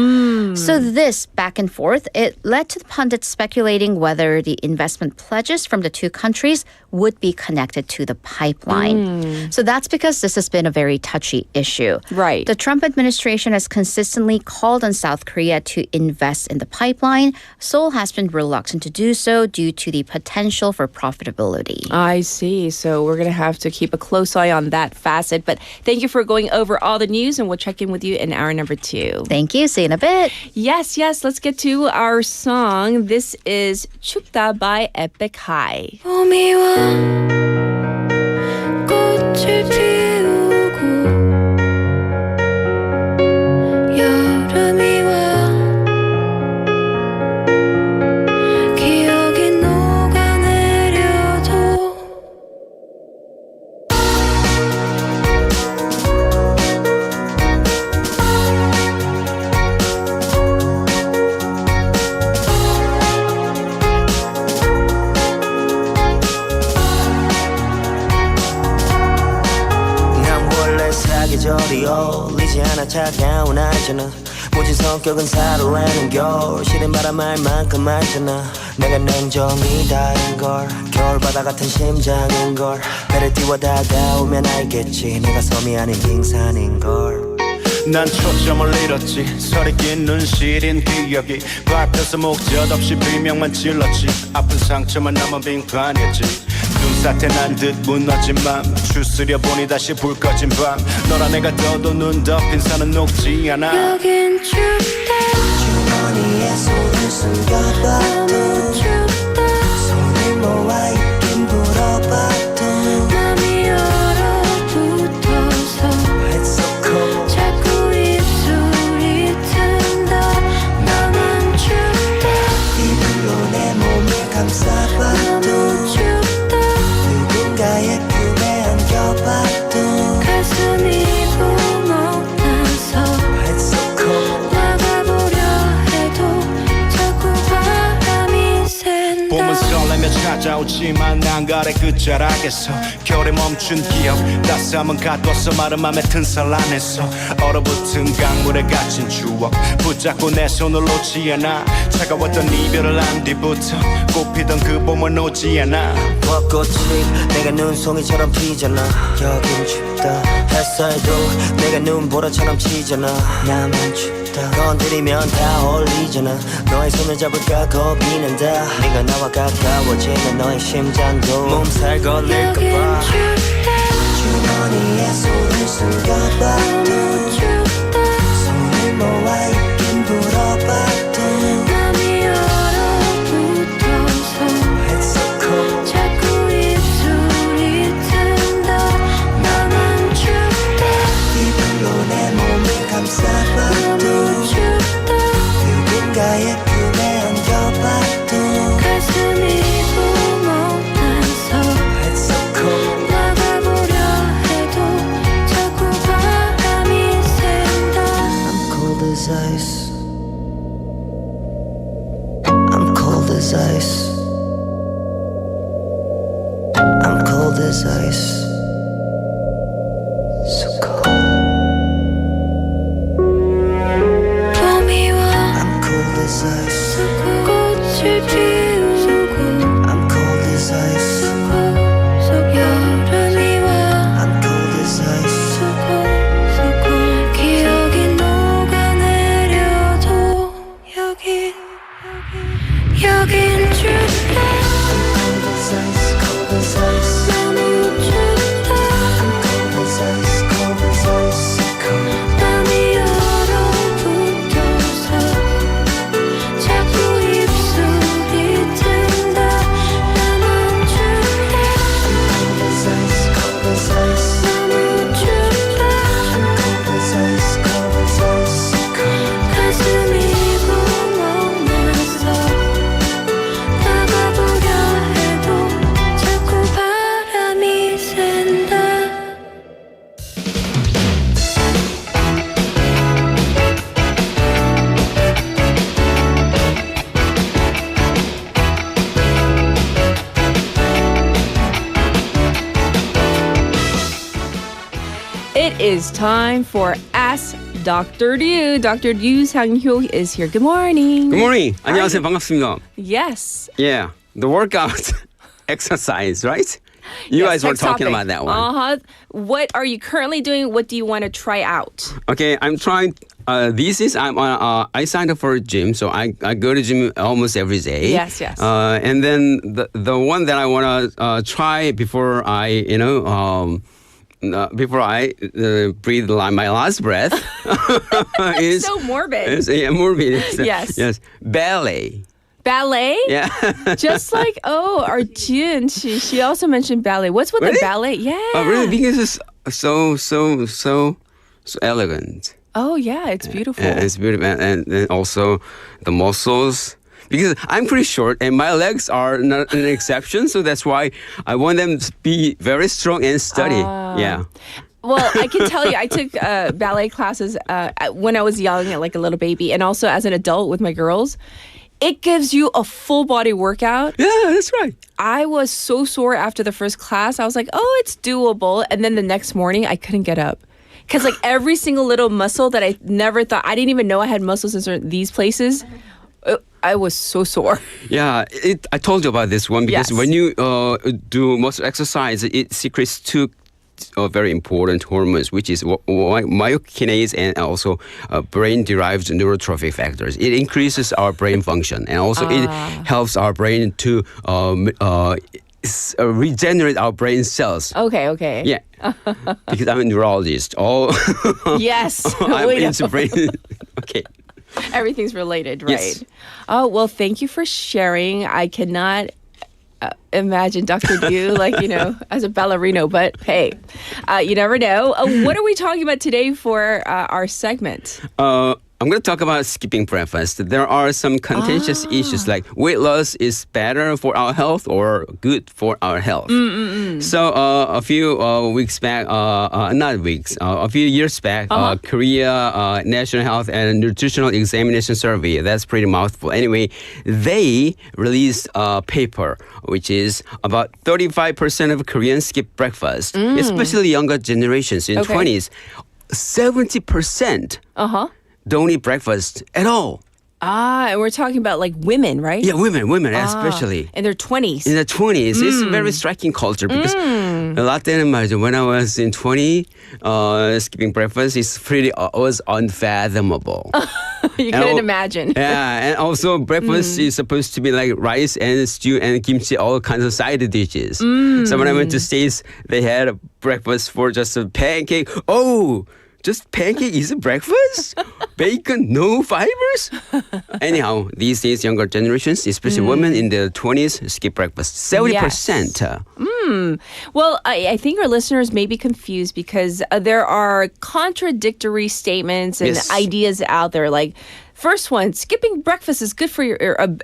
So this back and forth, it led to the pundits speculating whether the investment pledges from the two countries would be connected to the pipeline. So that's because this has been a very touchy issue. Right. The Trump administration has consistently called on South Korea to invest in the pipeline. Seoul has been reluctant to do so due to the potential for profitability. I see. So we're going to have to keep a close eye on that facet. But thank you for going over all the news, and we'll check in with you in hour number 2. Thank you. See you in a bit. Yes. Let's get to our song. This is 춥다 by Epic High. 봄이 와 꽃을 피우고 여름이 와 기억이 녹아내려도 계절이 어울리지 않아 차가운 알잖아 모진 성격은 사로라는 겨울 시린 바람 알 만큼 알잖아 내가 냉정이다인걸 겨울바다 같은 심장인걸 배를 띄워 다가오면 알겠지 내가 섬이 아닌 빙산인걸 난 초점을 잃었지 서리 낀 눈 시린 기억이 밟혀서 목젖 없이 비명만 질렀지 아픈 상처만 남은 빙판이었지 눈사태 난 듯 무너진 맘 추스려 보니 다시 불 꺼진 밤 너라 내가 떠도 눈 덮인 산은 녹지 않아 여긴 춥다 주머니에 손을 숨겨봐도 너무 춥다 손을 모아 있긴 불어봐도 맘이 얼어붙어서 It's so cold 자꾸 입술이 튼다 너무 춥다 이불로 내 몸을 감싸봐도 너무 춥다 누군가의 품에 안겨봐도 가슴이 구멍나서 It's so cold 나가보려 해도 자꾸 바람이 샌다 봄은 설레며 찾아오지만 난 가래 끝자락에서 겨울에 멈춘 기억 따스함은 가둬서 마른 맘에 튼살 안에서 얼어붙은 강물에 갇힌 추억 붙잡고 내 손을 놓지 않아 차가웠던 이별을 한 뒤부터 꽃피던 그 봄은 오지 않아 벚꽃이 내가 눈송이처럼 피잖아 여긴 춥다 햇살도 내가 눈보라처럼 치잖아 나만 춥다 건드리면 다 어울리잖아 너의 손을 잡을까 겁이 난다 네가 나와 가까워지면 너의 심장도 몸살 걸릴까봐 여긴 춥다 주머니에 손을 숨겨봐도 너무 춥다 손을 모아 있긴 불어봐도 맘이 얼어붙어서 It's so cold 자꾸 입술이 튼다 너무 춥다 이불로 내 몸을 감싸봐도 너무 춥다 누군가의 품에 안겨봐도 가슴이 구멍나서 It's so cold 나가보려 해도 자꾸 바람이 샌다 I'm cold as ice I'm cold as ice I'm cold as ice is time for Ask Dr. Ryu. Dr. Ryu Sang-hyuk is here. Good morning. Good morning. 안녕하세요. 반갑습니다. Yes. Yeah, the workout exercise, right? You guys were talking about that one. Uh-huh. What are you currently doing? What do you want to try out? Okay, I'm trying. These days, I signed up for a gym, so I go to gym almost every day. Yes. And then the one that I want to try before I breathe my last breath is so morbid. Morbid. Yes. Ballet. Ballet? Yeah. Just like, Arjun, she also mentioned ballet. What's with the ballet? Yeah. Really? Because it's so elegant. Oh, yeah, it's beautiful. It's beautiful. And also the muscles. Because I'm pretty short and my legs are not an exception. So that's why I want them to be very strong and steady. Yeah. Well, I can tell you, I took ballet classes when I was young, like a little baby, and also as an adult with my girls. It gives you a full body workout. Yeah, that's right. I was so sore after the first class. I was like, it's doable. And then the next morning, I couldn't get up. Because like every single little muscle that I never thought, I didn't even know I had muscles in these places. I was so sore. Yeah, I told you about this one because when you do muscle exercise, it secretes two very important hormones, which is myokinase and also brain-derived neurotrophic factors. It increases our brain function and also it helps our brain to regenerate our brain cells. Okay. Yeah, because I'm a neurologist. Yes. I'm into brain. Okay. Everything's related, right? Yes. Oh, well, thank you for sharing. I cannot imagine Dr. Ryu, as a ballerino, but hey, you never know. What are we talking about today for our segment? I'm going to talk about skipping breakfast. There are some contentious issues like weight loss is better for our health or good for our health. So a few weeks back, a few years back, Korea National Health and Nutritional Examination Survey, that's pretty mouthful. Anyway, they released a paper which is about 35% of Koreans skip breakfast, especially younger generations in 20s. 70% don't eat breakfast at all. And we're talking about like women, right? Yeah, women especially. In their 20s. In their 20s. It's a very striking culture because a lot of when I was in 20, skipping breakfast was unfathomable. You couldn't imagine. Yeah, and also breakfast is supposed to be like rice and stew and kimchi, all kinds of side dishes. So when I went to States, they had a breakfast for just a pancake. Oh, just pancake is a breakfast? Bacon, no fibers? Anyhow, these days, younger generations, especially women in their 20s, skip breakfast. 70%. Yes. Well, I think our listeners may be confused because there are contradictory statements and ideas out there. Like, first one, skipping breakfast is good for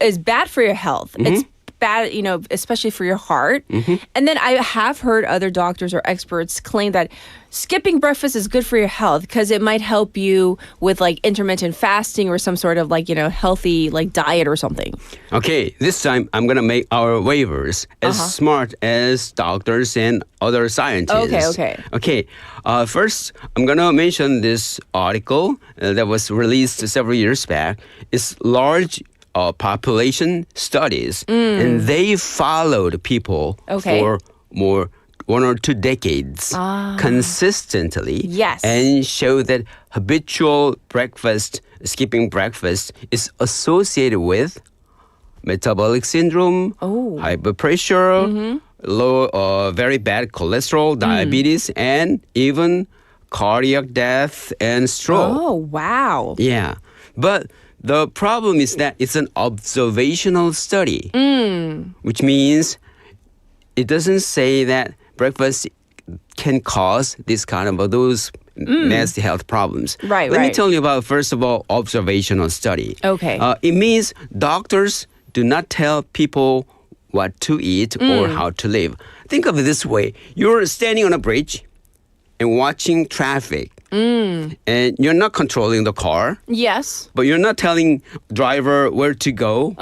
is bad for your health. It's bad, especially for your heart. And then I have heard other doctors or experts claim that skipping breakfast is good for your health because it might help you with like intermittent fasting or some sort of healthy diet or something. Okay, this time I'm going to make our waivers as smart as doctors and other scientists. Okay. First, I'm going to mention this article that was released several years back. It's large population studies, and they followed people for more 1 or 2 decades consistently, and show that habitual skipping breakfast is associated with metabolic syndrome, high blood pressure, low, very bad cholesterol, diabetes, and even cardiac death and stroke. Oh, wow. Yeah, but the problem is that it's an observational study, which means it doesn't say that breakfast can cause this kind of those nasty health problems. Let me tell you about, first of all, observational study. Okay. It means doctors do not tell people what to eat or how to live. Think of it this way. You're standing on a bridge and watching traffic. And you're not controlling the car. Yes. But you're not telling driver where to go.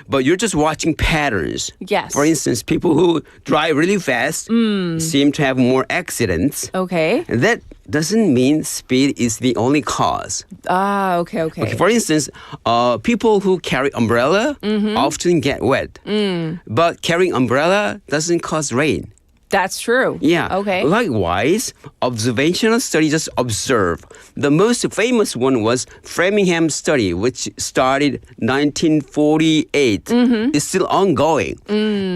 But you're just watching patterns. Yes. For instance, people who drive really fast seem to have more accidents. Okay. And that doesn't mean speed is the only cause. Okay. For instance, people who carry umbrella often get wet. But carrying umbrella doesn't cause rain. That's true. Yeah. Okay. Likewise, observational study just observe. The most famous one was Framingham study, which started 1948. It's still ongoing.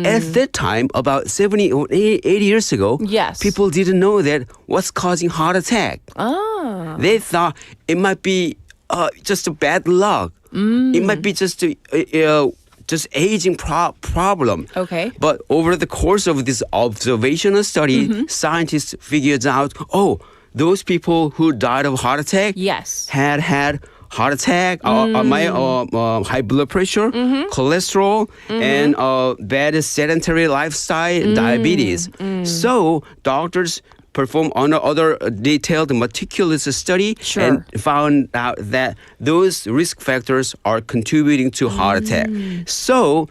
At that time, about 70 or 80 years ago, yes, people didn't know that what's causing heart attack. They thought it might be just a bad luck. It might be just aging problem. Okay. But over the course of this observational study, scientists figured out, those people who died of heart attack had heart attack, high blood pressure, cholesterol, and bad sedentary lifestyle, diabetes. So doctors performed other detailed, meticulous study and found out that those risk factors are contributing to heart attack. So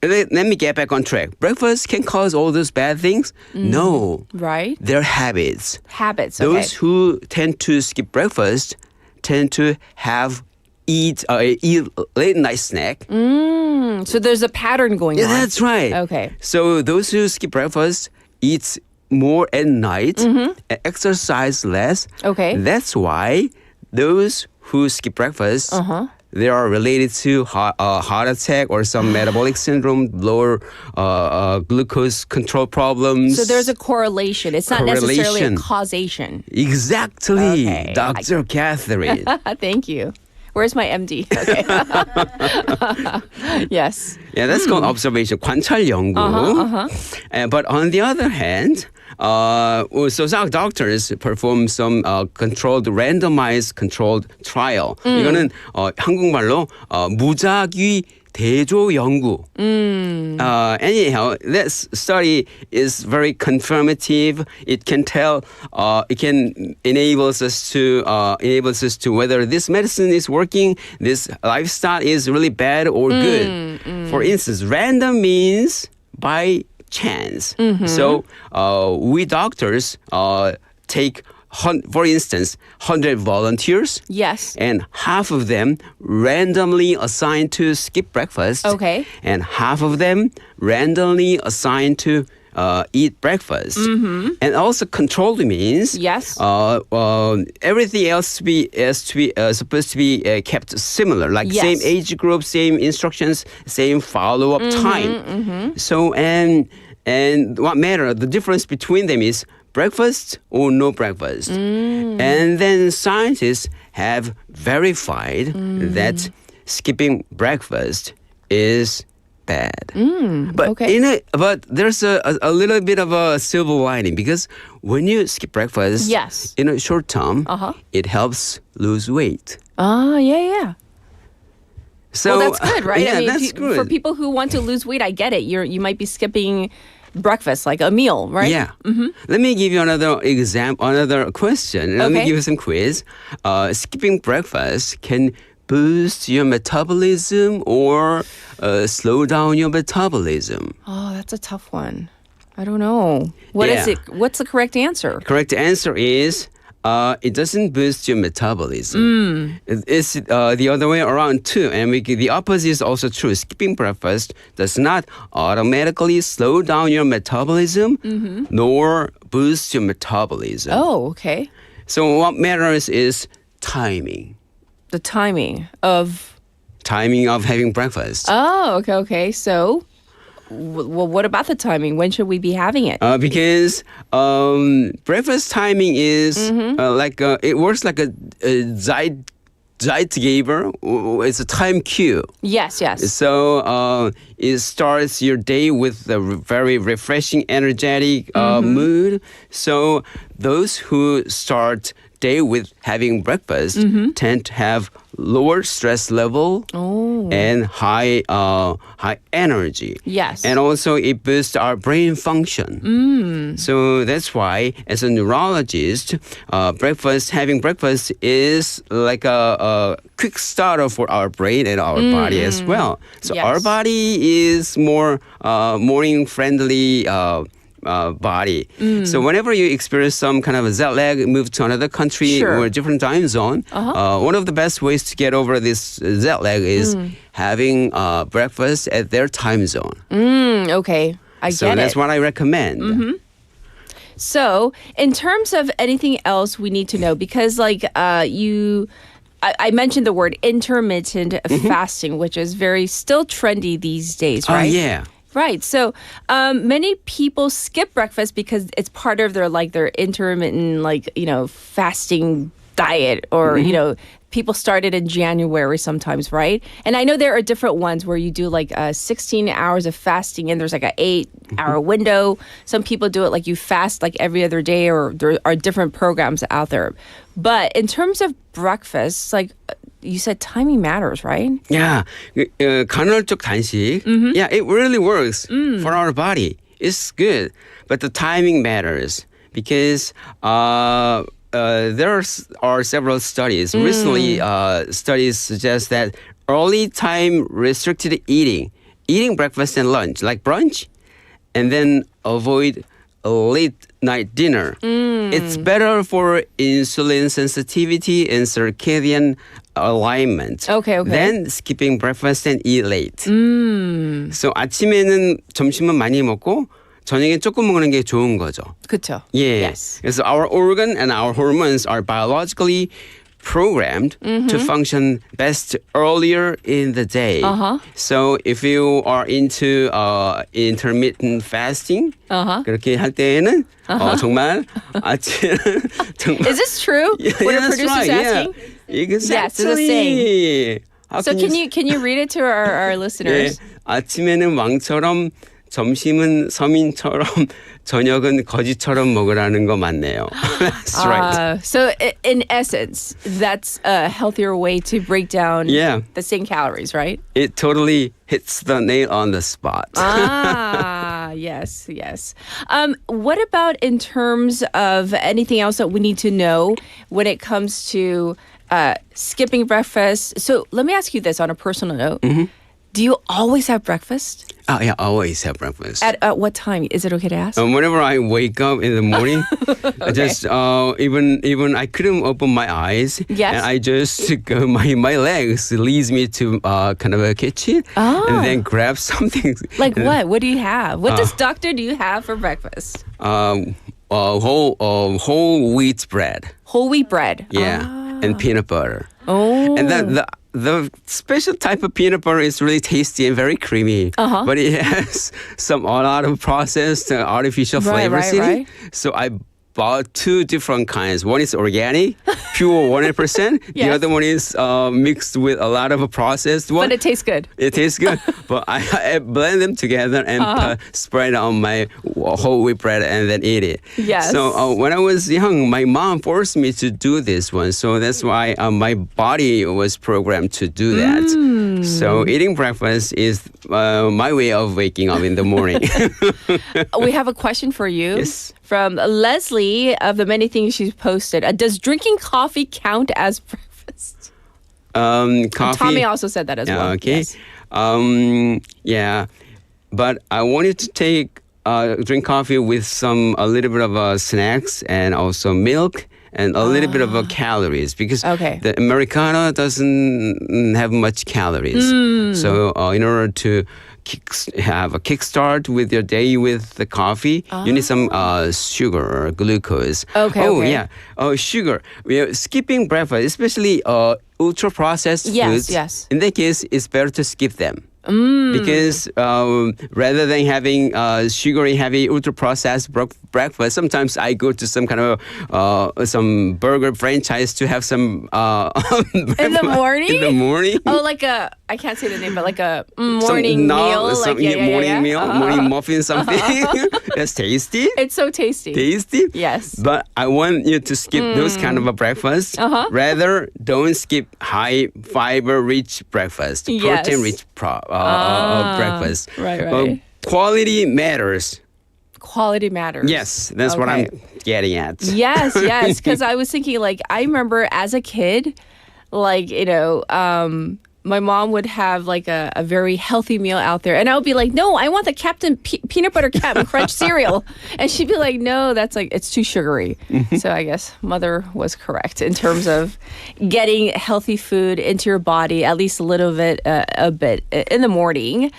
let me get back on track. Breakfast can cause all those bad things? No. Right. They're habits. Habits, Those who tend to skip breakfast tend to eat late night snack. So there's a pattern going on. Yeah, that's right. Okay. So those who skip breakfast eat more at night and exercise less. Okay. That's why those who skip breakfast, they are related to heart attack or some metabolic syndrome, lower glucose control problems. So there's a correlation. It's not necessarily a causation. Exactly, Okay. Dr. Catherine. Thank you. Where's my MD? Okay. Yes. Yeah, that's called observation, 관찰 연구. But on the other hand, so doctors perform some randomized controlled trial. 이거는 한국말로 무작위 대조 연구. Anyhow, this study is very confirmative. It can enables us to whether this medicine is working, this lifestyle is really bad or good. For instance, random means by chance. So we doctors take, for instance, 100 volunteers. Yes. And half of them randomly assigned to skip breakfast. Okay. And half of them randomly assigned to eat breakfast. And also controlled means everything else supposed to be kept similar, like same age group, same instructions, same follow-up time. So and what matter, the difference between them is breakfast or no breakfast. And then scientists have verified that skipping breakfast is bad. But but there's a little bit of a silver lining, because when you skip breakfast in a short term, it helps lose weight. Yeah. So well, that's good, right? Yeah, I mean, that's good. For people who want to lose weight, I get it. You might be skipping breakfast, like a meal, right? Yeah. Let me give you another example, another question. Let me give you some quiz. Skipping breakfast can boost your metabolism or slow down your metabolism? Oh, that's a tough one. I don't know. What is it? What's the correct answer? Correct answer is it doesn't boost your metabolism. It's the other way around too. And the opposite is also true. Skipping breakfast does not automatically slow down your metabolism nor boost your metabolism. Oh, okay. So what matters is timing. The timing of having breakfast. Oh, okay. So, well, what about the timing? When should we be having it? Because breakfast timing is it works like a Zeitgeber. It's a time cue. Yes. So it starts your day with a very refreshing, energetic mood. So those who start day with having breakfast tend to have lower stress level and high energy. Yes. And also it boosts our brain function. So that's why, as a neurologist, having breakfast is like a quick starter for our brain and our body as well. So our body is more morning friendly body. So whenever you experience some kind of a jet lag, move to another country or a different time zone, one of the best ways to get over this jet lag is having breakfast at their time zone. Okay, I get it. So that's what I recommend. So, in terms of anything else we need to know, because like I mentioned the word intermittent fasting, which is very still trendy these days, right? Oh, yeah. Right. So many people skip breakfast because it's part of their intermittent fasting diet, or people started in January sometimes, right? And I know there are different ones where you do 16 hours of fasting and there's an 8-hour window. Some people do it you fast every other day, or there are different programs out there. But in terms of breakfast, you said timing matters, right? Yeah. 간헐적 단식. Yeah, it really works for our body. It's good. But the timing matters because there are several studies. Recently, studies suggest that early time restricted eating breakfast and lunch, like brunch, and then avoid a late night dinner. It's better for insulin sensitivity and circadian alignment than skipping breakfast and eat late. So 아침에는 점심은 많이 먹고 저녁에 조금 먹는 게 좋은 거죠. 그렇죠. Yeah. Yes. So our organ and our hormones are biologically programmed to function best earlier in the day. So if you are into intermittent fasting, 그렇게 할 때에는 정말 아침 정말 Is this true? What a producer's asking? Yeah. Exactly. Yes, it's a saying. So can you read it to our listeners? 예, 아침에는 왕처럼 점심은 서민처럼 저녁은 거지처럼 먹으라는 거 맞네요. That's right. So in essence, that's a healthier way to break down the same calories, right? It totally hits the nail on the spot. Yes. What about in terms of anything else that we need to know when it comes to skipping breakfast? So let me ask you this on a personal note. Do you always have breakfast? Oh, yeah, I always have breakfast. At what time? Is it okay to ask? Whenever I wake up in the morning, I just even I couldn't open my eyes. Yes. And I just go, my legs leads me to kind of a kitchen and then grab something. Like what? What do you have? What doctor do you have for breakfast? Whole wheat bread. Whole wheat bread. Yeah, and peanut butter. Oh. And the special type of peanut butter is really tasty and very creamy, but it has a lot of processed artificial flavors in it. So I bought two different kinds. One is organic, pure 100%. The other one is mixed with a lot of processed one. But it tastes good. It tastes good. But I blend them together and spread it on my whole wheat bread and then eat it. Yes. So when I was young, my mom forced me to do this one. So that's why my body was programmed to do that. So eating breakfast is my way of waking up in the morning. We have a question for you. Yes. From Leslie, of the many things she's posted. Does drinking coffee count as breakfast? Coffee. And Tommy also said that as well. Okay. Yes. Yeah. But I wanted to drink coffee with a little bit of snacks and also milk and a little bit of calories because the Americano doesn't have much calories. So in order to have a kickstart with your day with the coffee, you need some sugar or glucose. Yeah. Sugar. Skipping breakfast, especially ultra processed foods. Yes. In that case, it's better to skip them. Because rather than having sugary heavy ultra processed breakfast, sometimes I go to some kind of some burger franchise to have some in the morning. In the morning. I can't say the name, but like a morning meal. Morning meal, morning muffin, something. That's tasty. It's so tasty. Tasty. Yes. But I want you to skip those kind of a breakfast. Rather, don't skip high fiber rich breakfast, protein rich breakfast. Right. Quality matters. Quality matters. Yes, that's what I'm getting at. Yes, because I was thinking, I remember as a kid, my mom would have like a very healthy meal out there, and I would be like, no, I want the Captain Peanut Butter Captain Crunch cereal, and she'd be like, no, that's like, it's too sugary. So I guess mother was correct in terms of getting healthy food into your body, at least a bit in the morning.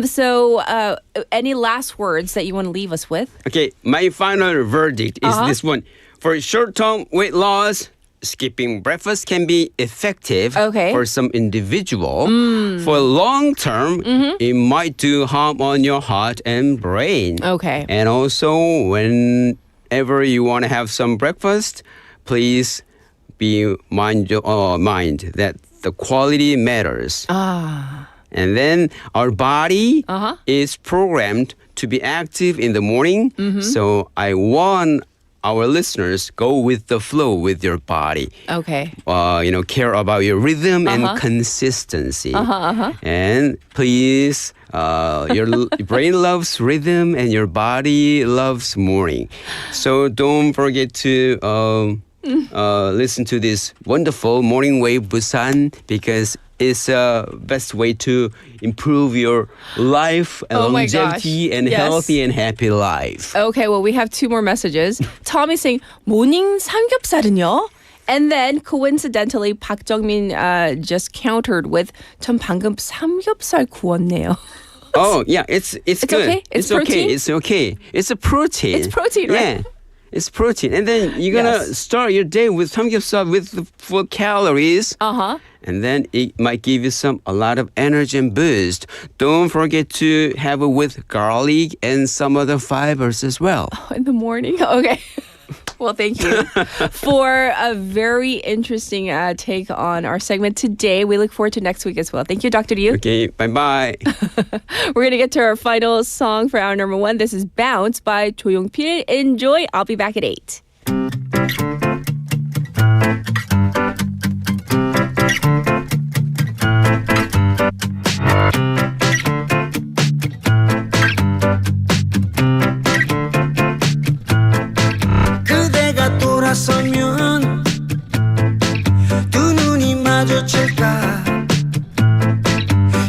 So any last words that you want to leave us with? Okay, my final verdict is this one. For short-term weight loss, skipping breakfast can be effective for some individual. For long term, it might do harm on your heart and brain. And also, whenever you want to have some breakfast, please be mind that the quality matters. And then our body is programmed to be active in the morning. So I want our listeners go with the flow with your body. Care about your rhythm and consistency. And please, your brain loves rhythm and your body loves morning. So don't forget to listen to this wonderful Morning Wave Busan, because it's the best way to improve your life and longevity and healthy and happy life. Okay, well, we have two more messages. Tommy saying, 모닝 삼겹살은요? And then coincidentally, 박정민 just countered with, 전 방금 삼겹살 구웠네요. Oh, yeah, it's good. Okay? It's protein? Okay. It's okay. It's a protein. It's protein, right? Yeah. It's protein. And then you're going to start your day with samgyeopsal with the full calories. And then it might give you a lot of energy and boost. Don't forget to have it with garlic and some other fibers as well. In the morning? Okay. Well, thank you for a very interesting take on our segment today. We look forward to next week as well. Thank you, Dr. Ryu. Okay, bye-bye. We're going to get to our final song for hour number 1. This is Bounce by 조용필. Enjoy. I'll be back at 8. 돌아서면 두 눈이 마주칠까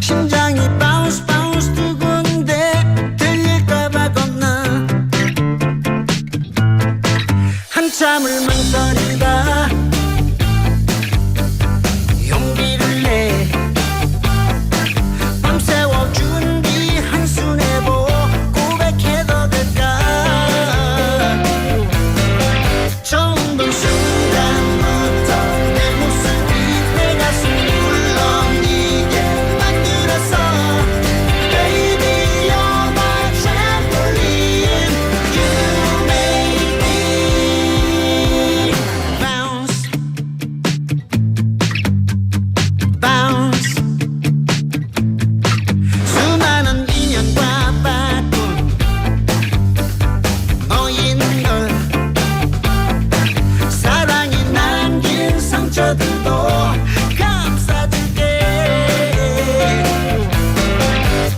심장이 바운스 바운스 두근데 들릴까봐 겁나 한참을 망설이다 용기를 내 밤새워 준비 한수 내보 고백해도 될까 처음 본 순간부터 내 모습이 내 가슴 울렁이게 만들었어 Baby you're my trampoline You make me bounce bounce 수많은 인연과 바꾼 너인 걸 사랑이 남긴 상처들도 감싸줄게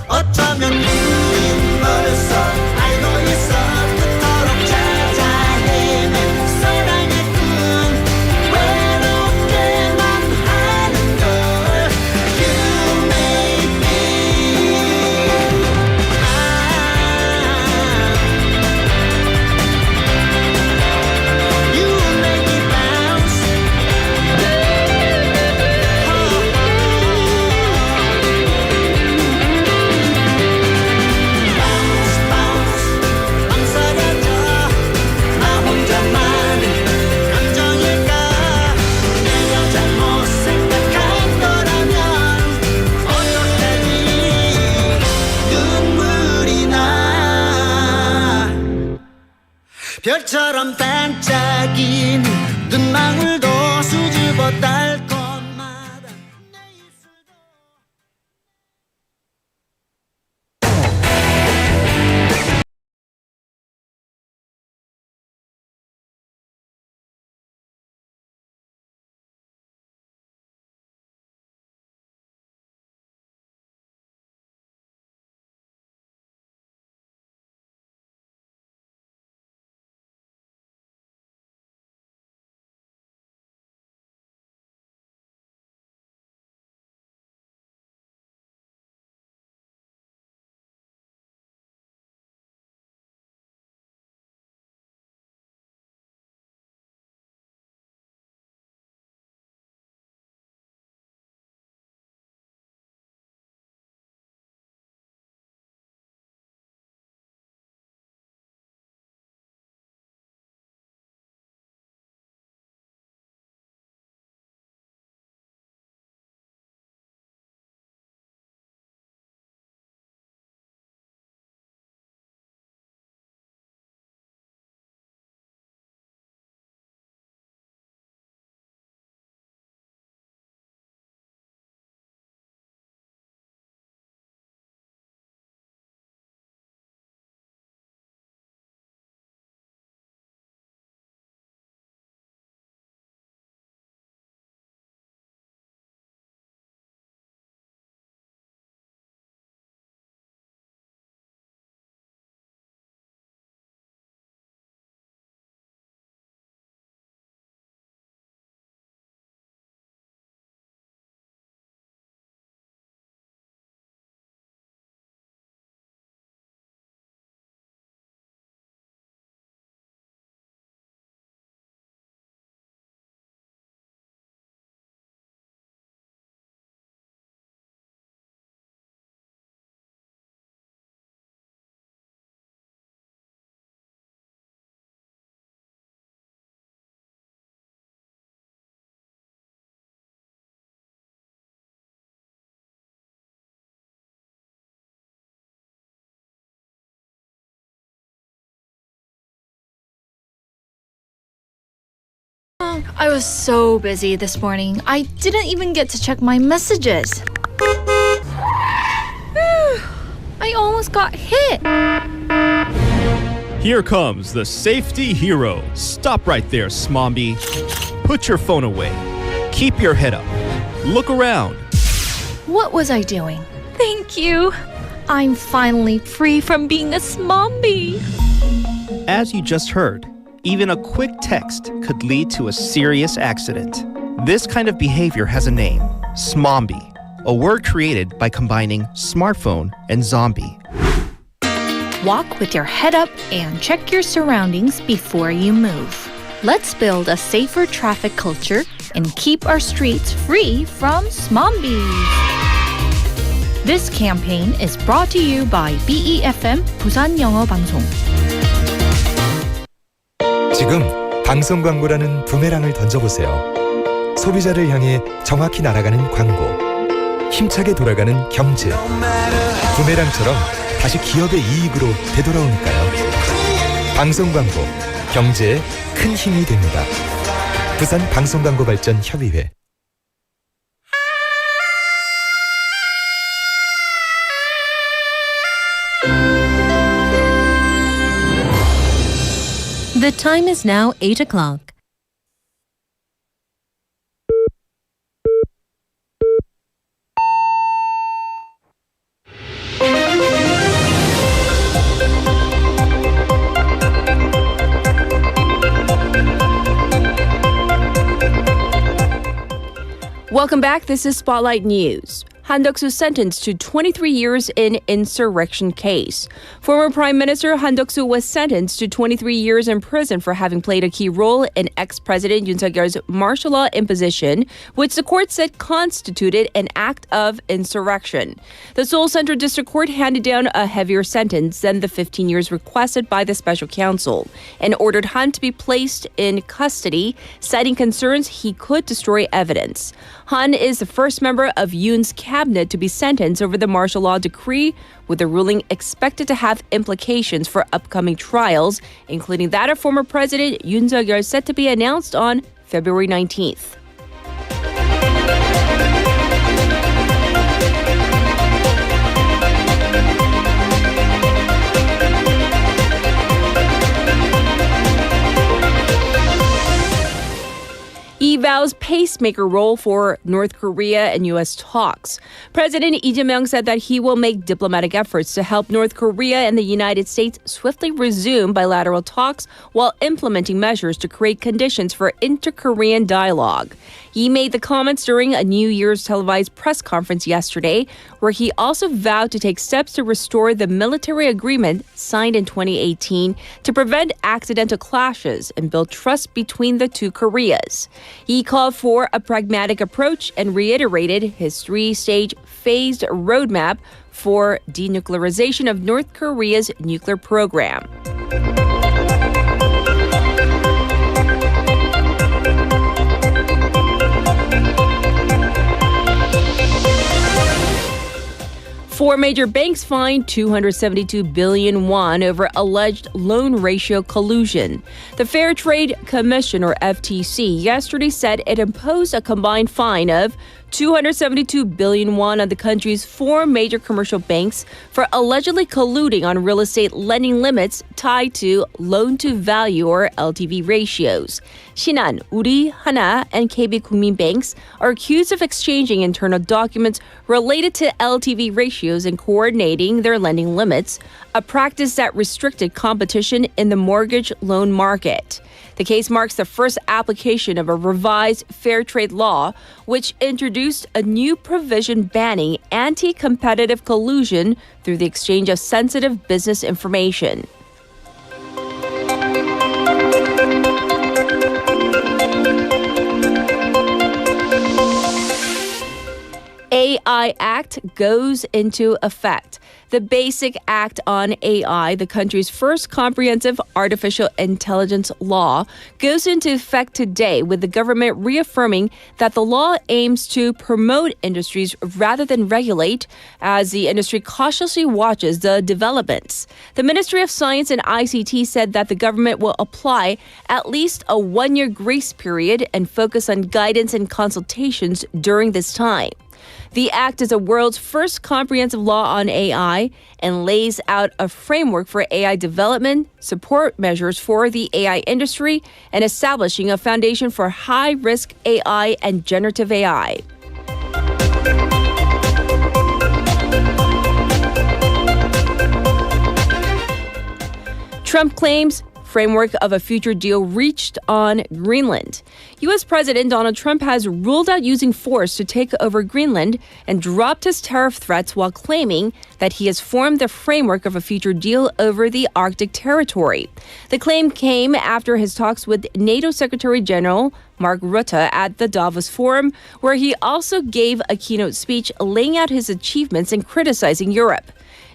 어쩌면 우린 벌써 알고 있어 그토록 찾아 헤맨 사랑의 꿈 외롭게만 하는 걸 You make me You make me bounce bounce bounce 망설여져 나 혼자만의 감정일까 내가 잘못 생각한 거라면 어떨 때니 눈물이 나 별처럼 반짝이는 눈망울도 수줍어 닳고 I was so busy this morning. I didn't even get to check my messages. I almost got hit. Here comes the safety hero. Stop right there, Smombi. Put your phone away. Keep your head up. Look around. What was I doing? Thank you. I'm finally free from being a Smombi. As you just heard, even a quick text could lead to a serious accident. This kind of behavior has a name, Smombi, a word created by combining smartphone and zombie. Walk with your head up and check your surroundings before you move. Let's build a safer traffic culture and keep our streets free from Smombies. This campaign is brought to you by BEFM 부산 영어 방송. 지금 방송 광고라는 부메랑을 던져보세요. 소비자를 향해 정확히 날아가는 광고. 힘차게 돌아가는 경제. 부메랑처럼 다시 기업의 이익으로 되돌아오니까요. 방송 광고, 경제에 큰 힘이 됩니다. 부산 방송광고발전협의회. The time is now 8 o'clock. Welcome back. This is Spotlight News. Han Duck-soo sentenced to 23 years in insurrection case. Former Prime Minister Han Duck-soo was sentenced to 23 years in prison for having played a key role in ex-President Yoon Suk-yeol's martial law imposition, which the court said constituted an act of insurrection. The Seoul Central District Court handed down a heavier sentence than the 15 years requested by the special counsel and ordered Han to be placed in custody, citing concerns he could destroy evidence. Han is the first member of Yoon's cabinet to be sentenced over the martial law decree, with the ruling expected to have implications for upcoming trials, including that of former President Yoon Suk-yeol set to be announced on February 19th. He vows pacemaker role for North Korea and U.S. talks. President Lee Jae-myung said that he will make diplomatic efforts to help North Korea and the United States swiftly resume bilateral talks while implementing measures to create conditions for inter-Korean dialogue. He made the comments during a New Year's televised press conference yesterday, where he also vowed to take steps to restore the military agreement signed in 2018 to prevent accidental clashes and build trust between the two Koreas. He called for a pragmatic approach and reiterated his three-stage phased roadmap for denuclearization of North Korea's nuclear program. Four major banks fined 272 billion won over alleged loan ratio collusion. The Fair Trade Commission, or FTC, yesterday said it imposed a combined fine of 272 billion won on the country's four major commercial banks for allegedly colluding on real estate lending limits tied to loan-to-value, or LTV, ratios. Shinhan, Uri, Hana, and KB Kookmin banks are accused of exchanging internal documents related to LTV ratios and coordinating their lending limits, a practice that restricted competition in the mortgage loan market. The case marks the first application of a revised fair trade law, which introduced a new provision banning anti-competitive collusion through the exchange of sensitive business information. AI Act goes into effect. The Basic Act on AI, the country's first comprehensive artificial intelligence law, goes into effect today, with the government reaffirming that the law aims to promote industries rather than regulate, as the industry cautiously watches the developments. The Ministry of Science and ICT said that the government will apply at least a one-year grace period and focus on guidance and consultations during this time. The act is the world's first comprehensive law on AI and lays out a framework for AI development, support measures for the AI industry, and establishing a foundation for high-risk AI and generative AI. Trump claims framework of a future deal reached on Greenland. U.S. President Donald Trump has ruled out using force to take over Greenland and dropped his tariff threats while claiming that he has formed the framework of a future deal over the Arctic territory. The claim came after his talks with NATO Secretary General Mark Rutte at the Davos Forum, where he also gave a keynote speech laying out his achievements and criticizing Europe.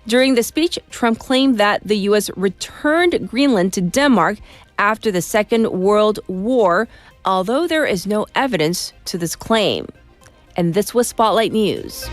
During the speech, Trump claimed that the U.S. returned Greenland to Denmark after the Second World War, although there is no evidence to this claim. And this was Spotlight News.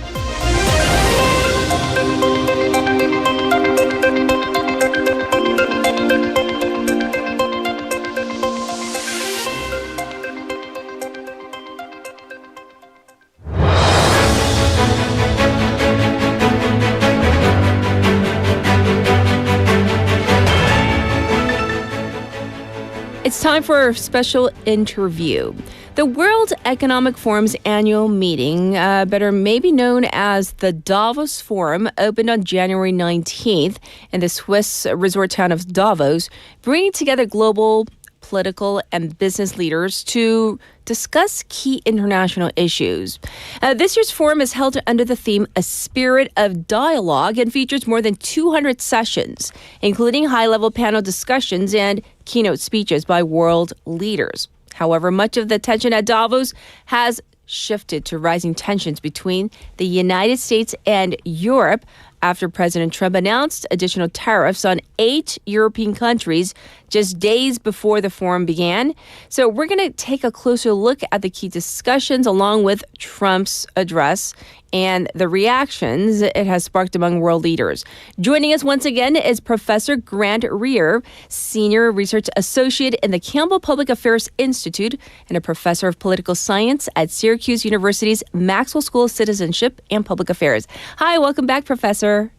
It's time for a special interview. The World Economic Forum's annual meeting, better maybe known as the Davos Forum, opened on January 19th in the Swiss resort town of Davos, bringing together global political and business leaders to discuss key international issues. This year's forum is held under the theme A Spirit of Dialogue and features more than 200 sessions, including high-level panel discussions and keynote speeches by world leaders. However, much of the attention at Davos has shifted to rising tensions between the United States and Europe after President Trump announced additional tariffs on 8 European countries just days before the forum began. So we're going to take a closer look at the key discussions along with Trump's address and the reactions it has sparked among world leaders. Joining us once again is Professor Grant Reeher, Senior Research Associate in the Campbell Public Affairs Institute and a Professor of Political Science at Syracuse University's Maxwell School of Citizenship and Public Affairs. Hi, welcome back, Professor.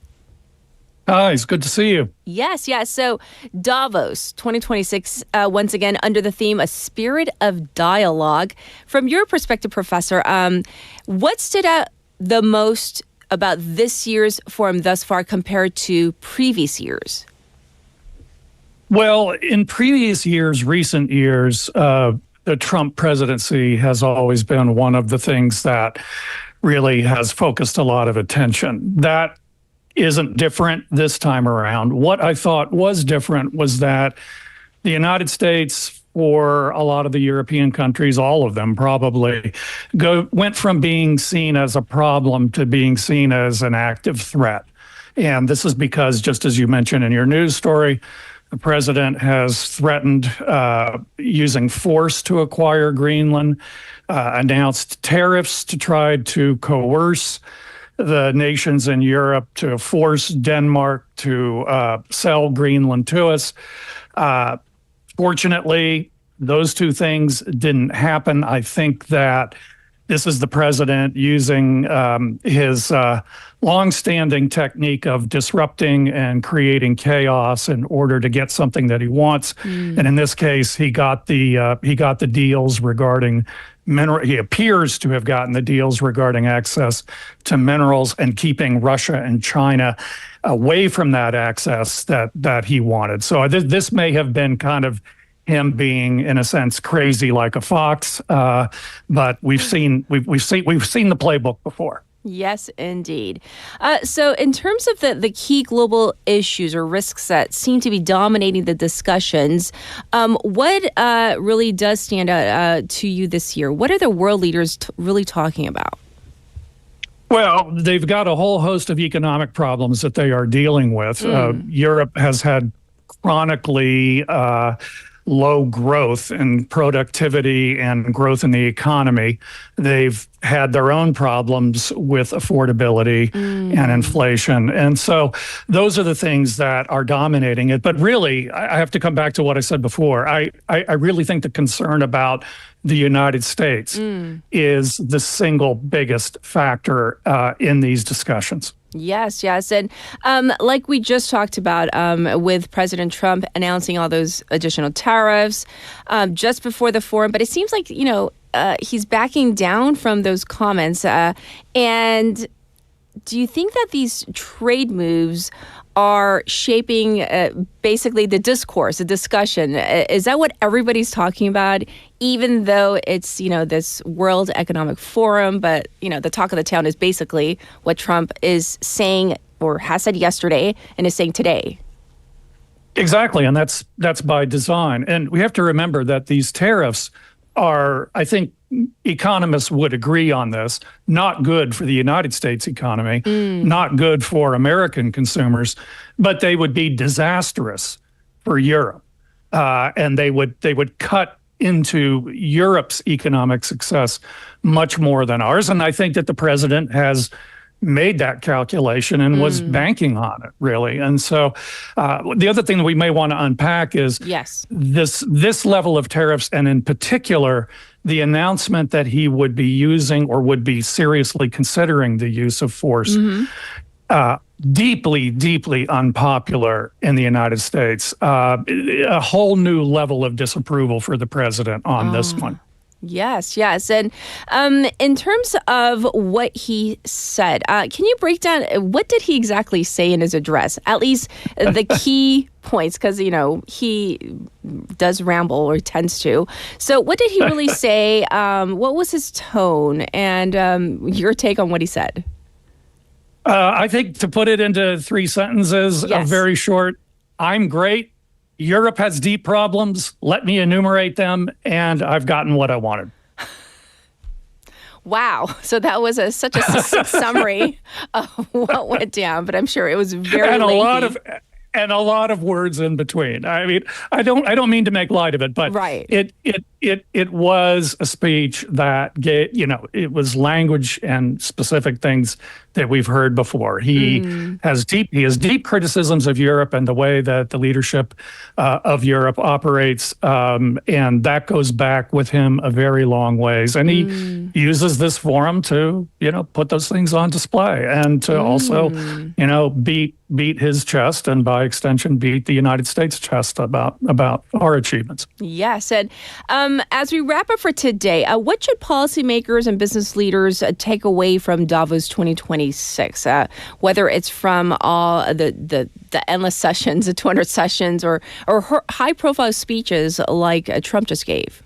Hi, it's good to see you. Yes. So Davos 2026, once again, under the theme, A Spirit of Dialogue. From your perspective, Professor, what stood out the most about this year's forum thus far compared to previous years? Well, in previous years, recent years, the Trump presidency has always been one of the things that really has focused a lot of attention. That isn't different this time around. What I thought was different was that the United States, or a lot of the European countries, all of them probably, went from being seen as a problem to being seen as an active threat. And this is because, just as you mentioned in your news story, the president has threatened using force to acquire Greenland, announced tariffs to try to coerce the nations in Europe to force Denmark to sell Greenland to us. Fortunately, those two things didn't happen. I think that this is the president using his longstanding technique of disrupting and creating chaos in order to get something that he wants. And in this case, he got the deals regarding mineral. He appears to have gotten the deals regarding access to minerals and keeping Russia and China away from that access that he wanted. So this may have been kind of him being, in a sense, crazy like a fox, but we've seen the playbook before. Yes, indeed. So in terms of the key global issues or risks that seem to be dominating the discussions, what really does stand out to you this year? What are the world leaders really talking about? Well, they've got a whole host of economic problems that they are dealing with. Europe has had chronically low growth in productivity and growth in the economy. They've had their own problems with affordability and inflation. And so those are the things that are dominating it. But really, I have to come back to what I said before. I really think the concern about the United States is the single biggest factor in these discussions. Yes. And like we just talked about with President Trump announcing all those additional tariffs just before the forum, but it seems like, he's backing down from those comments. And do you think that these trade moves are shaping basically the discourse, the discussion? Is that what everybody's talking about, even though it's, this World Economic Forum, but, the talk of the town is basically what Trump is saying or has said yesterday and is saying today? Exactly, and that's by design. And we have to remember that these tariffs are, I think economists would agree on this, not good for the United States economy, not good for American consumers, but they would be disastrous for Europe. And they would cut into Europe's economic success much more than ours. And I think that the president has made that calculation and was banking on it, really. And so the other thing that we may want to unpack is this level of tariffs, and in particular, the announcement that he would be using or would be seriously considering the use of force, deeply, deeply unpopular in the United States. A whole new level of disapproval for the president on this one. Yes. And in terms of what he said, can you break down what did he exactly say in his address? At least the key points, because, he does ramble or tends to. So what did he really say? What was his tone? And your take on what he said? I think to put it into 3 sentences, a very short, I'm great. Europe has deep problems. Let me enumerate them, and I've gotten what I wanted. Wow. So that was such a succinct summary of what went down, but I'm sure it was very lengthy. And a lot of words in between. I mean, I don't mean to make light of it, but it was a speech that gave, it was language and specific things that we've heard before. He has deep criticisms of Europe and the way that the leadership of Europe operates, and that goes back with him a very long ways. And he uses this forum to, put those things on display and to also, beat his chest and by extension beat the United States chest about our achievements. Yes, and as we wrap up for today, what should policymakers and business leaders take away from Davos 2026? Whether it's from all the endless sessions, the 200 sessions, or high-profile speeches like Trump just gave?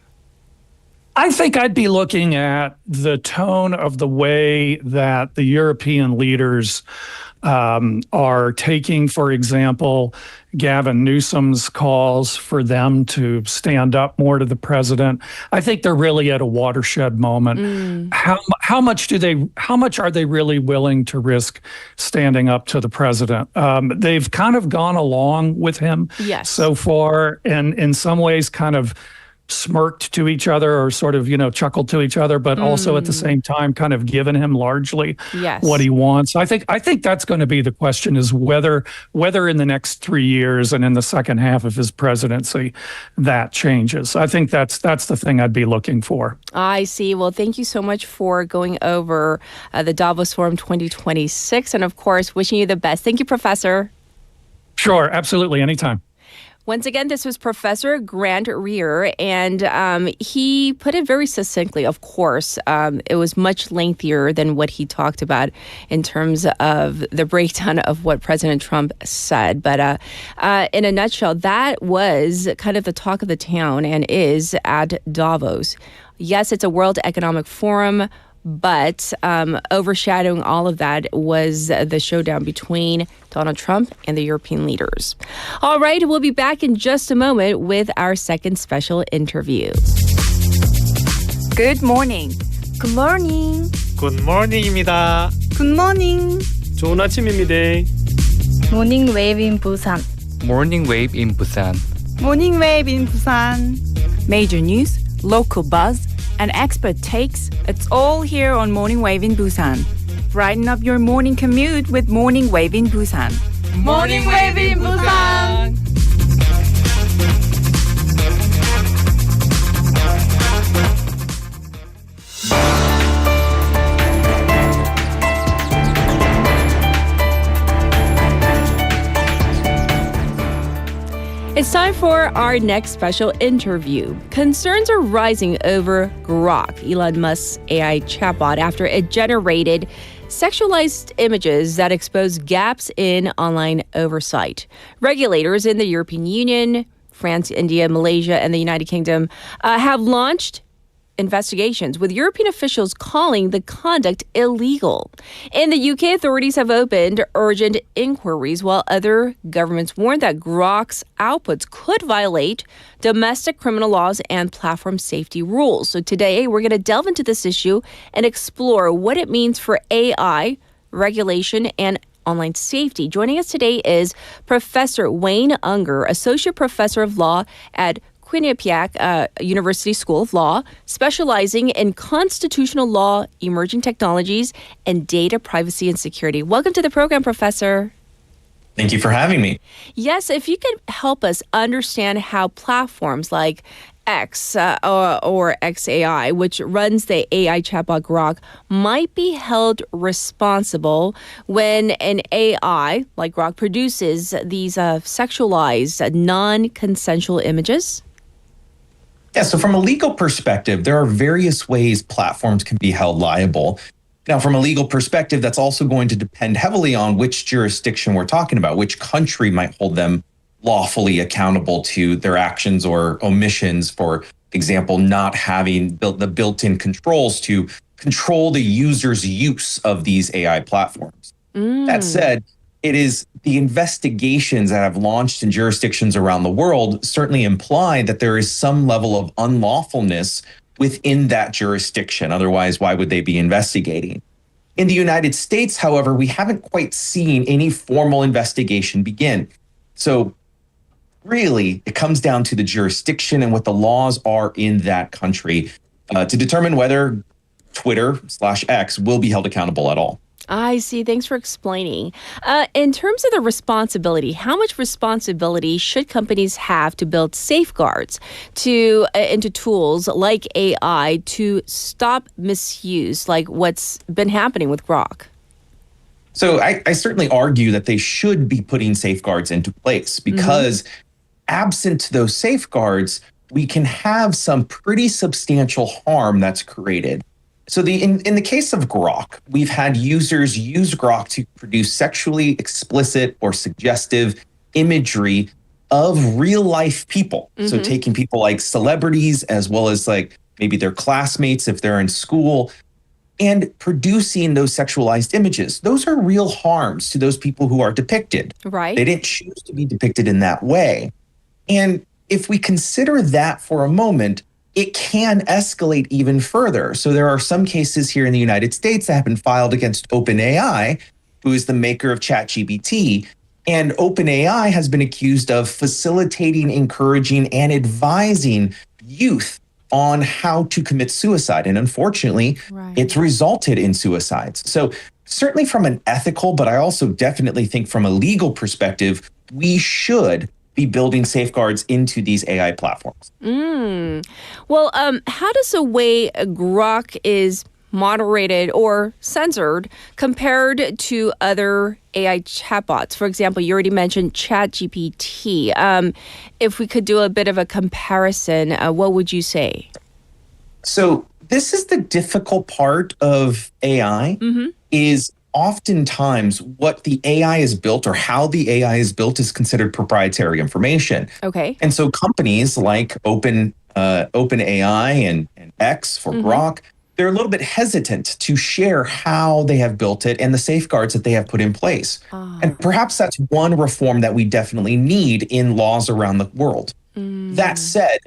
I think I'd be looking at the tone of the way that the European leaders are taking, for example, Gavin Newsom's calls for them to stand up more to the president. I think they're really at a watershed moment. How much are they really willing to risk standing up to the president? They've kind of gone along with him so far, and in some ways kind of smirked to each other or sort of, chuckled to each other, but also at the same time kind of given him largely what he wants. I think that's going to be the question, is whether in the next 3 years and in the second half of his presidency that changes. I think that's the thing I'd be looking for. I see. Well, thank you so much for going over the Davos Forum 2026, and of course, wishing you the best. Thank you, Professor. Sure, absolutely, anytime. Once again, this was Professor Grant Reeher, and he put it very succinctly. Of course, it was much lengthier than what he talked about in terms of the breakdown of what President Trump said. But in a nutshell, that was kind of the talk of the town and is at Davos. Yes, it's a World Economic Forum, but overshadowing all of that was the showdown between Donald Trump and the European leaders. All right, we'll be back in just a moment with our second special interview. Good morning. Good morning. 굿모닝입니다. 굿모닝. 좋은 아침입니다. 모닝 웨이브 인 부산. Morning wave in Busan. 모닝 웨이브 인 부산. Major news, local buzz, and expert takes. It's all here on Morning Wave in Busan. Brighten up your morning commute with Morning Wave in Busan. 모닝 웨이브 인 부산. It's time for our next special interview. Concerns are rising over Grok, Elon Musk's AI chatbot, after it generated sexualized images that expose gaps in online oversight. Regulators in the European Union, France, India, Malaysia, and the United Kingdom have launched investigations, with European officials calling the conduct illegal. In the UK, authorities have opened urgent inquiries, while other governments warn that Grok's outputs could violate domestic criminal laws and platform safety rules. So today, we're going to delve into this issue and explore what it means for AI, regulation, and online safety. Joining us today is Professor Wayne Unger, Associate Professor of Law at Quinnipiac University School of Law, specializing in constitutional law, emerging technologies, and data privacy and security. Welcome to the program, Professor. Thank you for having me. Yes, if you could help us understand how platforms like X or XAI, which runs the AI chatbot Grok, might be held responsible when an AI like Grok produces these sexualized, non-consensual images? Yeah, so from a legal perspective, there are various ways platforms can be held liable. Now, from a legal perspective, that's also going to depend heavily on which jurisdiction we're talking about, which country might hold them lawfully accountable to their actions or omissions, for example, not having the built-in controls to control the user's use of these AI platforms. That said, it is the investigations that have launched in jurisdictions around the world certainly imply that there is some level of unlawfulness within that jurisdiction. Otherwise, why would they be investigating? In the United States, however, we haven't quite seen any formal investigation begin. So really, it comes down to the jurisdiction and what the laws are in that country to determine whether Twitter/X will be held accountable at all. I see. Thanks for explaining. In terms of the responsibility, how much responsibility should companies have to build safeguards into tools like AI to stop misuse, like what's been happening with Grok? So I certainly argue that they should be putting safeguards into place because absent those safeguards, we can have some pretty substantial harm that's created. So in the case of Grok, we've had users use Grok to produce sexually explicit or suggestive imagery of real life people. So taking people like celebrities as well as like maybe their classmates if they're in school and producing those sexualized images. Those are real harms to those people who are depicted. Right. They didn't choose to be depicted in that way. And if we consider that for a moment, it can escalate even further. So there are some cases here in the United States that have been filed against OpenAI, who is the maker of ChatGPT. And OpenAI has been accused of facilitating, encouraging, and advising youth on how to commit suicide. And unfortunately, it's resulted in suicides. So certainly from an ethical, but I also definitely think from a legal perspective, we should be building safeguards into these AI platforms. Well, how does the way Grok is moderated or censored compared to other AI chatbots? For example, you already mentioned ChatGPT. If we could do a bit of a comparison, what would you say? So this is the difficult part of AI is oftentimes what the AI is built or how the AI is built is considered proprietary information. Okay. And so companies like OpenAI and X for Grok, they're a little bit hesitant to share how they have built it and the safeguards that they have put in place. And perhaps that's one reform that we definitely need in laws around the world. That said,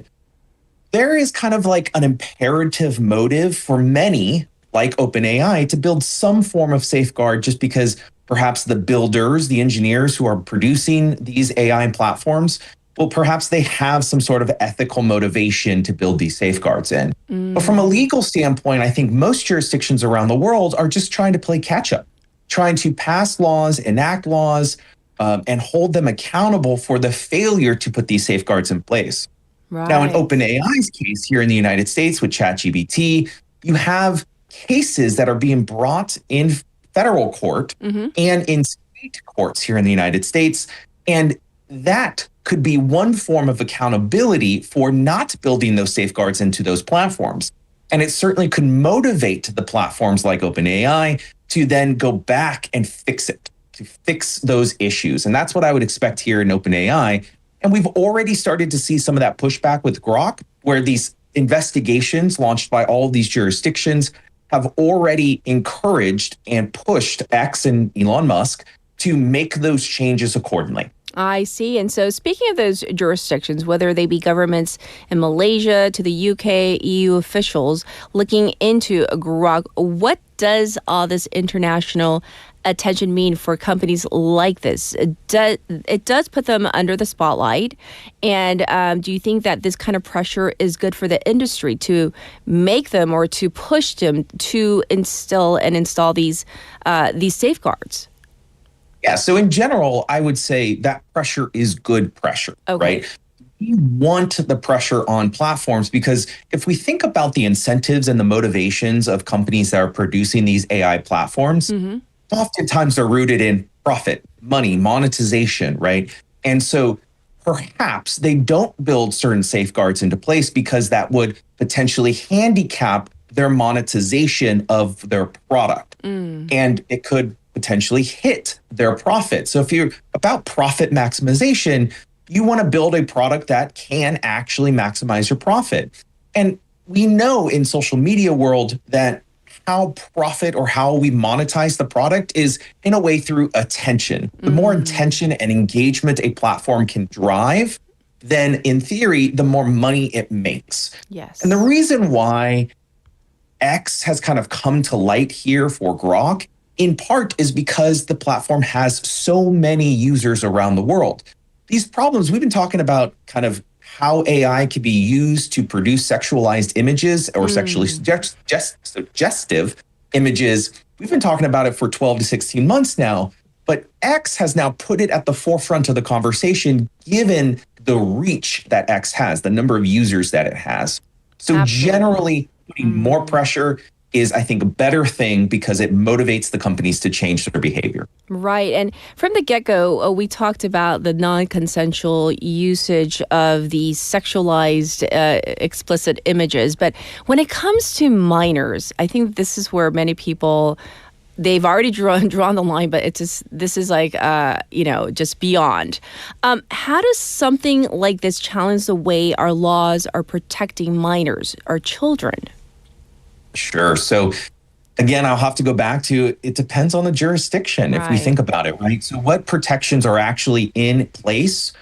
there is kind of like an imperative motive for many like OpenAI to build some form of safeguard just because perhaps the builders, the engineers who are producing these AI platforms, well, perhaps they have some sort of ethical motivation to build these safeguards in. But from a legal standpoint, I think most jurisdictions around the world are just trying to play catch up, trying to pass laws, enact laws, and hold them accountable for the failure to put these safeguards in place. Right. Now, in OpenAI's case here in the United States with ChatGPT, you have cases that are being brought in federal court and in state courts here in the United States. And that could be one form of accountability for not building those safeguards into those platforms. And it certainly could motivate the platforms like OpenAI to then go back and fix it, to fix those issues. And that's what I would expect here in OpenAI. And we've already started to see some of that pushback with Grok, where these investigations launched by all of these jurisdictions have already encouraged and pushed X and Elon Musk to make those changes accordingly. I see. And so speaking of those jurisdictions, whether they be governments in Malaysia to the UK, EU officials looking into Grok, what does all this international attention mean for companies like this? It does put them under the spotlight. And do you think that this kind of pressure is good for the industry to make them or to push them to instill and install these safeguards? Yeah, so in general, I would say that pressure is good pressure, right? We want the pressure on platforms because if we think about the incentives and the motivations of companies that are producing these AI platforms, oftentimes they're rooted in profit, money, monetization, right? And so perhaps they don't build certain safeguards into place because that would potentially handicap their monetization of their product. And it could potentially hit their profit. So if you're about profit maximization, you want to build a product that can actually maximize your profit. And we know in social media world that how profit or how we monetize the product is in a way through attention. The more attention and engagement a platform can drive, then in theory, the more money it makes. Yes. And the reason why X has kind of come to light here for Grok in part is because the platform has so many users around the world. These problems, we've been talking about kind of how AI can be used to produce sexualized images or sexually suggestive images. We've been talking about it for 12 to 16 months now, but X has now put it at the forefront of the conversation given the reach that X has, the number of users that it has. So generally, putting more pressure is, I think, a better thing because it motivates the companies to change their behavior. Right. And from the get-go, we talked about the non-consensual usage of the sexualized, explicit images. But when it comes to minors, I think this is where many people, they've already drawn the line, but this is like, just beyond. How does something like this challenge the way our laws are protecting minors, our children? Sure. So again, I'll have to go back to, it depends on the jurisdiction if we think about it, right? So what protections are actually in place,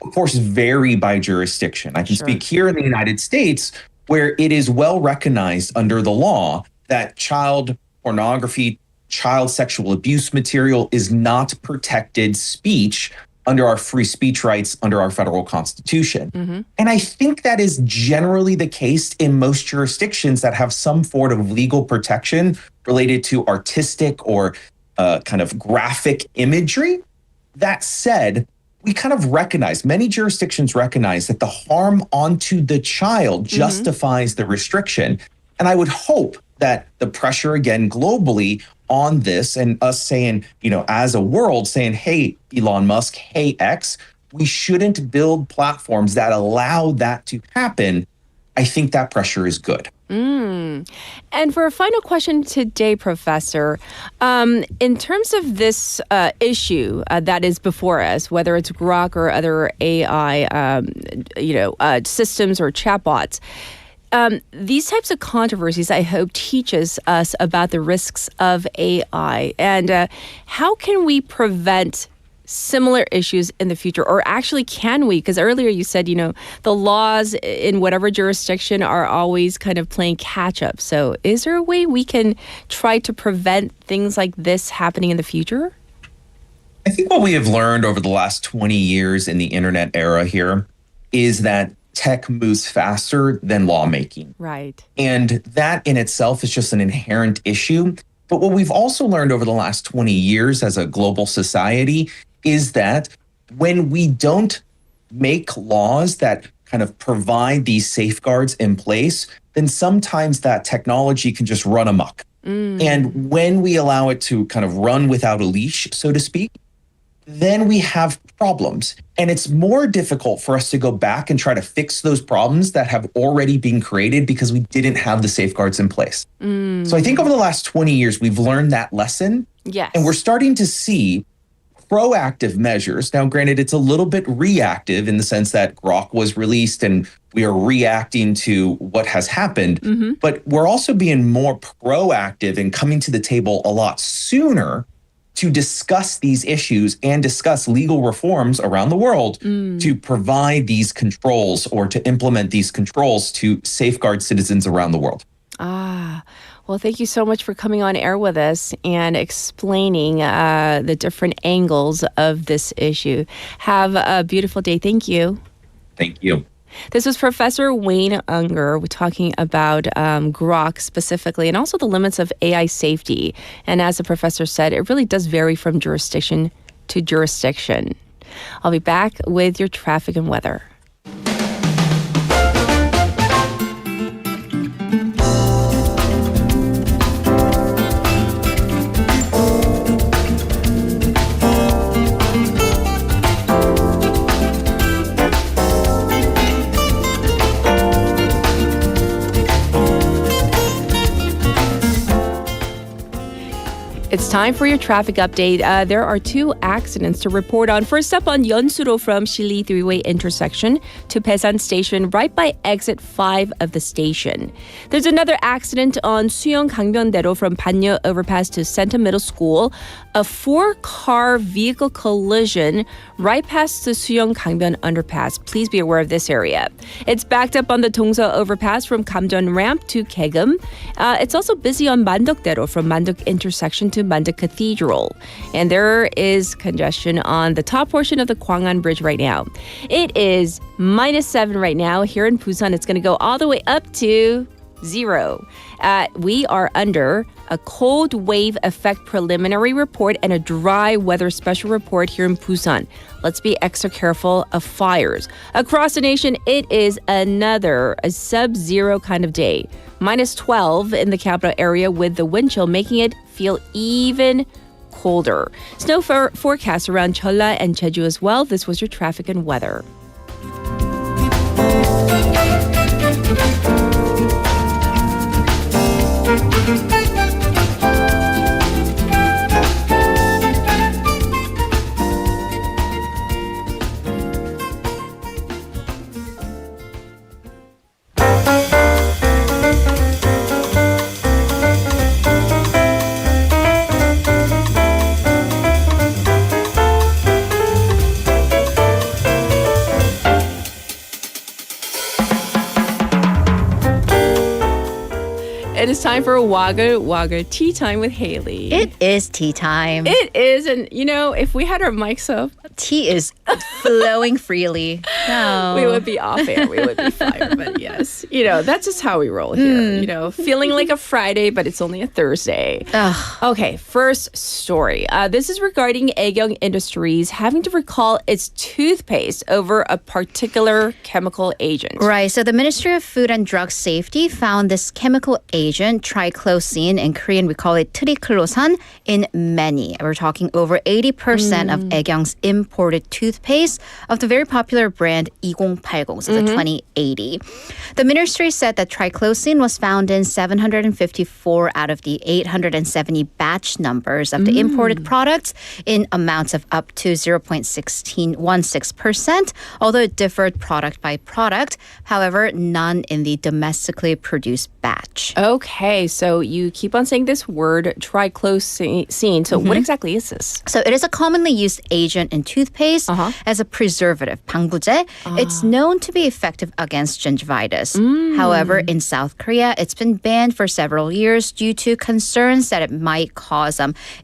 of course, vary by jurisdiction. I can speak here in the United States where it is well recognized under the law that child pornography, child sexual abuse material is not protected speech under our free speech rights under our federal constitution. And I think that is generally the case in most jurisdictions that have some sort of legal protection related to artistic or kind of graphic imagery. That said, we kind of recognize, many jurisdictions recognize that the harm onto the child justifies the restriction. And I would hope that the pressure, again, globally on this and us saying, as a world saying, hey, Elon Musk, hey, X, we shouldn't build platforms that allow that to happen. I think that pressure is good. And for a final question today, Professor, in terms of this issue that is before us, whether it's Grok or other AI, systems or chatbots, these types of controversies, I hope, teaches us about the risks of AI and how can we prevent similar issues in the future? Or actually, can we? Because earlier you said, the laws in whatever jurisdiction are always kind of playing catch up. So is there a way we can try to prevent things like this happening in the future? I think what we have learned over the last 20 years in the internet era here is that tech moves faster than lawmaking. Right. And that in itself is just an inherent issue. But what we've also learned over the last 20 years as a global society is that when we don't make laws that kind of provide these safeguards in place, then sometimes that technology can just run amok. And when we allow it to kind of run without a leash, so to speak, then we have problems. And it's more difficult for us to go back and try to fix those problems that have already been created because we didn't have the safeguards in place. So I think over the last 20 years, we've learned that lesson. Yes. And we're starting to see proactive measures. Now, granted, it's a little bit reactive in the sense that Grok was released and we are reacting to what has happened. But we're also being more proactive and coming to the table a lot sooner to discuss these issues and discuss legal reforms around the world to provide these controls or to implement these controls to safeguard citizens around the world. Well, thank you so much for coming on air with us and explaining the different angles of this issue. Have a beautiful day. Thank you. Thank you. This was Professor Wayne Unger talking about Grok specifically and also the limits of AI safety. And as the professor said, it really does vary from jurisdiction to jurisdiction. I'll be back with your traffic and weather. It's time for your traffic update. There are two accidents to report on. First up on Yeonsuro from Shili three-way intersection to Busan Station right by exit 5 of the station. There's another accident on Suyeong Gangbyeon-daero from Banyo overpass to Senta Middle School. A 4-car vehicle collision right past the Suyeong Gangbyeon underpass. Please be aware of this area. It's backed up on the Dongso overpass from Kamjeon ramp to Kaegum. It's also busy on Mandok-daero from Mandok intersection to Mandok Cathedral. And there is congestion on the top portion of the Gwangan Bridge right now. It is -7 right now. Here in Busan, it's going to go all the way up to 0. We are under a cold wave effect preliminary report and a dry weather special report here in Busan. Let's be extra careful of fires. Across the nation, it is a sub-zero kind of day. -12 in the capital area with the wind chill making it feel even colder. Snow forecast around Jeolla and Jeju as well. This was your traffic and weather. It is time for a waglwa글 tea time with Haley. It is tea time. It is, and if we had our mics up, tea is flowing freely. No. We would be off air. We would be fired. But yes, that's just how we roll here. Feeling like a Friday, but it's only a Thursday. Okay, first story. This is regarding Aegyung Industries having to recall its toothpaste over a particular chemical agent. Right. So the Ministry of Food and Drug Safety found this chemical agent, triclosan, in Korean we call it triclosan, in many. We're talking over 80% of Aegyung's imported toothpaste of the very popular brand 2080, so the 2080. The ministry said that triclosan was found in 754 out of the 870 batch numbers of the imported products in amounts of up to 0.16%, although it differed product by product. However, none in the domestically produced batch. Okay. Okay, so you keep on saying this word, triclosan. So what exactly is this? So it is a commonly used agent in toothpaste as a preservative, 방부제. It's known to be effective against gingivitis. However, in South Korea, it's been banned for several years due to concerns that it might cause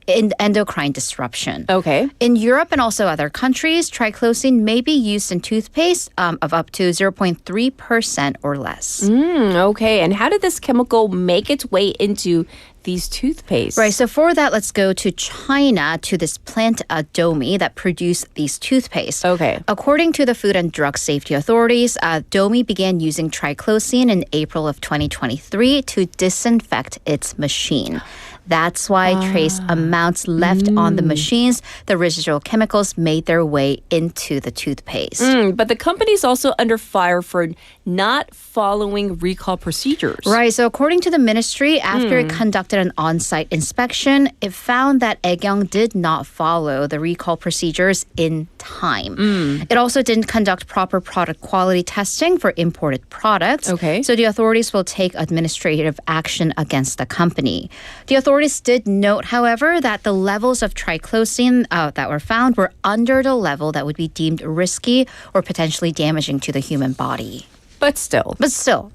endocrine disruption. Okay. In Europe and also other countries, triclosan may be used in toothpaste of up to 0.3% or less. Okay, and how did this chemical make its way into these toothpastes? Right, so for that, let's go to China, to this plant Domi that produced these toothpaste. Okay. According to the Food and Drug Safety authorities, Domi began using triclosan in April of 2023 to disinfect its machine. That's why trace amounts left on the machines, the residual chemicals made their way into the toothpaste. But the company is also under fire for not following recall procedures. Right. So according to the ministry, after it conducted an on-site inspection, it found that Aegyeong did not follow the recall procedures in time. It also didn't conduct proper product quality testing for imported products. Okay. So the authorities will take administrative action against the company. The authorities did note, however, that the levels of triclosan that were found were under the level that would be deemed risky or potentially damaging to the human body. But still,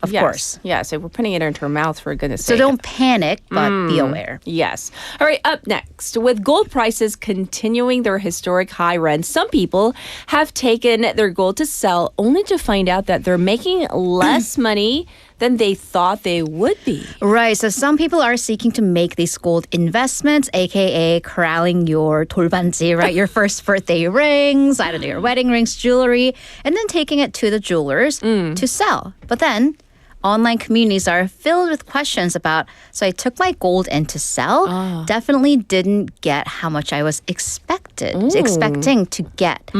of course. Yes, if we're putting it into our mouths, for goodness So sake. don't panic, but be aware. Yes. All right, up next. With gold prices continuing their historic high run, some people have taken their gold to sell only to find out that they're making less money than they thought they would be. Right. So some people are seeking to make these gold investments, aka corralling your 돌반지, right? Your first birthday rings, I don't know, your wedding rings, jewelry, and then taking it to the jewelers to sell. But then online communities are filled with questions about, so I took my gold in to sell, definitely didn't get how much I was expecting to get.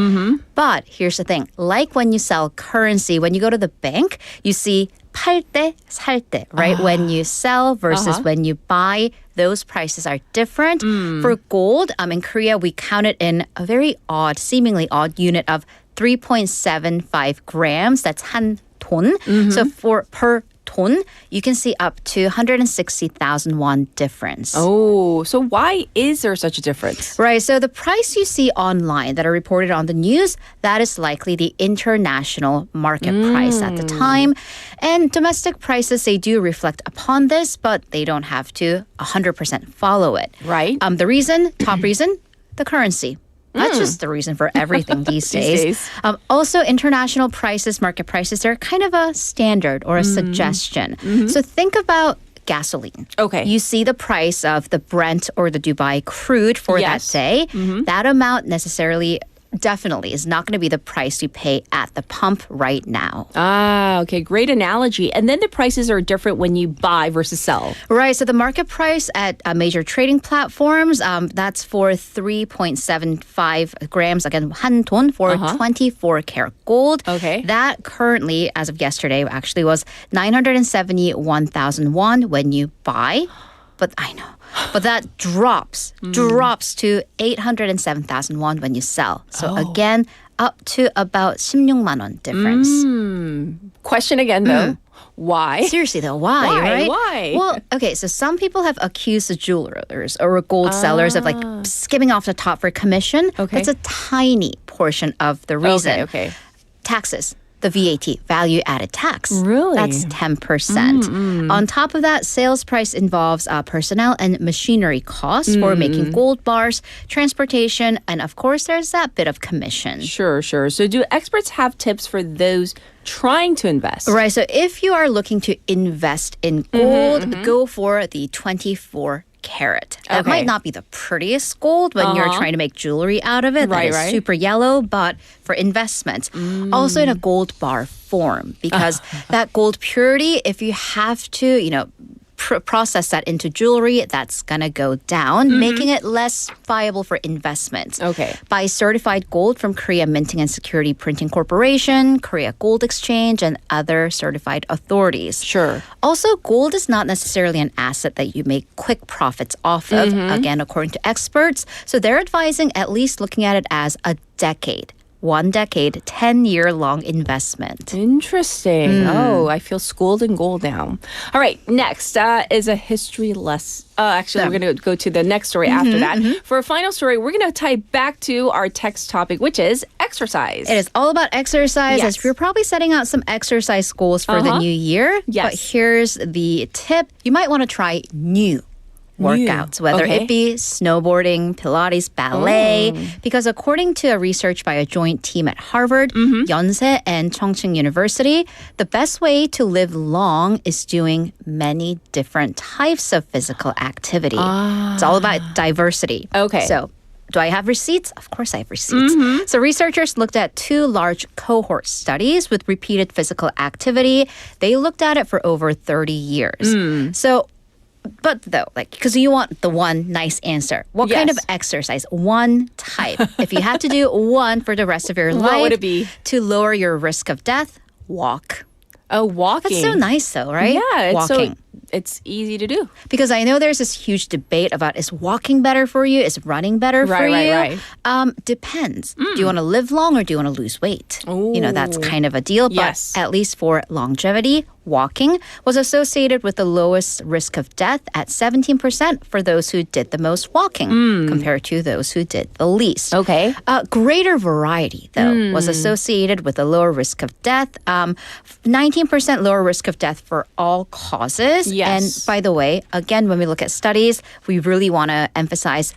But here's the thing, like when you sell currency, when you go to the bank, you see 팔 때, 살 때, right? When you sell versus when you buy, those prices are different. For gold, in Korea, we count it in a very seemingly odd unit of 3.75 grams. That's 한 돈. So for per 돈, you can see up to 160,000 won difference. Oh, so why is there such a difference? Right, so the price you see online that are reported on the news, that is likely the international market price at the time. And domestic prices, they do reflect upon this, but they don't have to 100% follow it. Right. The top reason, the currency. That's just the reason for everything these days. Also, international prices, market prices, they're kind of a standard or a suggestion. So think about gasoline. Okay. You see the price of the Brent or the Dubai crude for that day. That amount definitely is not going to be the price you pay at the pump right now. Okay, great analogy. And then the prices are different when you buy versus sell. Right, so the market price at major trading platforms, that's for 3.75 grams, again, 한 돈 for 24 karat gold. Okay. That currently, as of yesterday, actually was 971,000 won when you buy. But that drops to 807,000 won when you sell. So again, up to about 16만 won difference. Question again, though. Why? Seriously, though, why, right? Why? Well, okay, so some people have accused the jewelers or gold sellers of skimming off the top for commission. Okay. That's a tiny portion of the reason. Okay. Taxes. The VAT, value added tax. Really? That's 10%. On top of that, sales price involves personnel and machinery costs for making gold bars, transportation, and of course, there's that bit of commission. Sure. So do experts have tips for those trying to invest? Right. So if you are looking to invest in gold, go for the 24 carat. That might not be the prettiest gold when you're trying to make jewelry out of it. That is super yellow, but for investments. Also in a gold bar form, because that gold purity, if you have to, process that into jewelry, that's going to go down, making it less viable for investments. Okay. Buy certified gold from Korea Minting and Security Printing Corporation, Korea Gold Exchange, and other certified authorities. Sure. Also, gold is not necessarily an asset that you make quick profits off of, again, according to experts. So they're advising at least looking at it as a decade 1 decade, 10-year-long investment. Interesting. Oh, I feel schooled in gold now. All right, next is a history lesson. Actually, we're going to go to the next story after that. For a final story, we're going to tie back to our text topic, which is exercise. It is all about exercise. Yes. As you're probably setting out some exercise goals for the new year. Yes. But here's the tip. You might want to try new workouts, whether it be snowboarding, Pilates, ballet, because according to a research by a joint team at Harvard, Yonsei, and Chongqing University, the best way to live long is doing many different types of physical activity. It's all about diversity. Okay. So, do I have receipts? Of course I have receipts. So researchers looked at 2 large cohort studies with repeated physical activity. They looked at it for over 30 years. So, but though, like, because you want the one nice answer. What kind of exercise? One type. If you have to do one for the rest of your life, what would it be? To lower your risk of death, walk. Oh, walking. That's so nice though, right? Yeah, walking. It's easy to do. Because I know there's this huge debate about is walking better for you? Is running better for you? Right. Depends. Do you want to live long or do you want to lose weight? You know, that's kind of a deal. But at least for longevity, walking was associated with the lowest risk of death at 17% for those who did the most walking compared to those who did the least. Okay. Greater variety, though, was associated with a lower risk of death. 19% lower risk of death for all causes. Yes. And by the way, again, when we look at studies, we really want to emphasize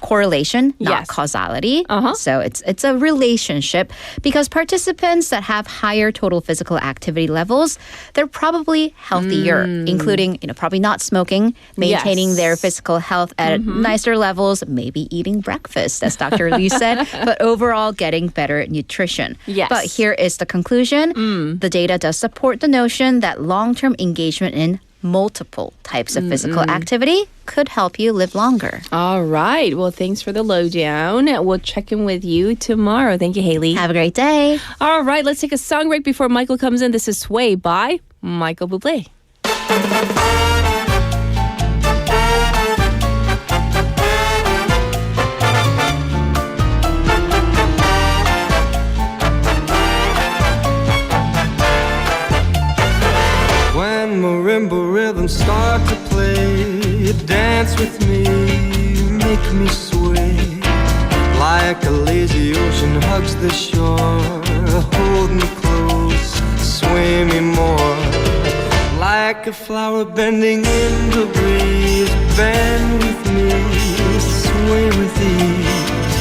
correlation, not causality. So it's a relationship because participants that have higher total physical activity levels, they're probably healthier, including, probably not smoking, maintaining their physical health at nicer levels, maybe eating breakfast, as Dr. Lee said, but overall getting better nutrition. Yes. But here is the conclusion. The data does support the notion that long-term engagement in multiple types of physical activity could help you live longer. All right. Well, thanks for the lowdown. We'll check in with you tomorrow. Thank you, Haley. Have a great day. All right. Let's take a song break before Michael comes in. This is Sway by Michael Bublé. When marimba rhythms start to play, dance with me, make me sway. Like a lazy ocean hugs the shore, hold me close, sway me more. Like a flower bending in the breeze, bend with me, sway with ease.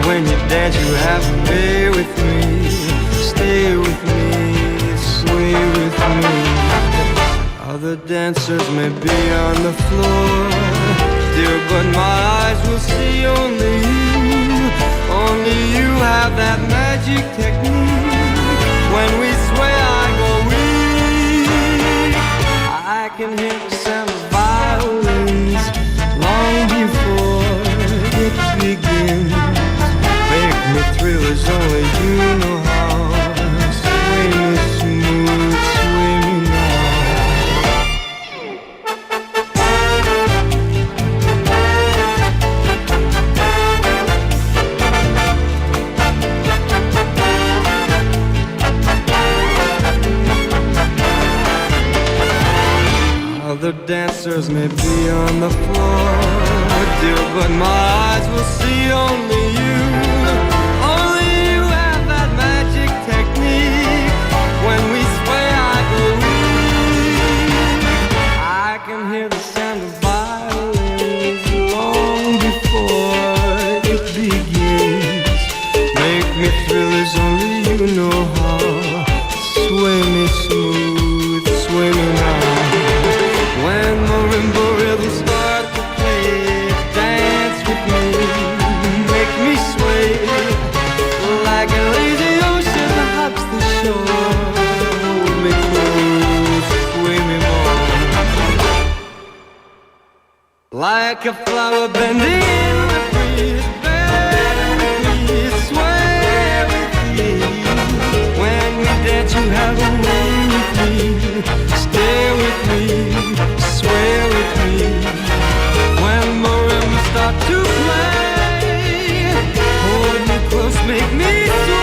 When you dance you have to be with me, stay with me, sway with me. Other dancers may be on the floor, dear, but my eyes will see only you. Only you have that magic technique. When we sway, I go weak. I can hear the sound of violins long before it begins. Make me thrill as only you know how. Sway me smooth, sway me now. Other dancers may be on the floor, dear, but my eyes will see only you. Only you have that magic technique. When we sway, I go weak. I can hear the sound of violins long before it begins. Make me thrill as only you know how. Sway me smooth, sway me now. When marimba rhythms start to play, dance with me, make me sway. Like a lazy ocean hugs the shore, hold me close, sway me more. Like a flower bending in the breeze, bend with me, sway with me. When we dance you have a way with me, stay with me, sway with me. When marimbas start to play, hold me close, make me sway.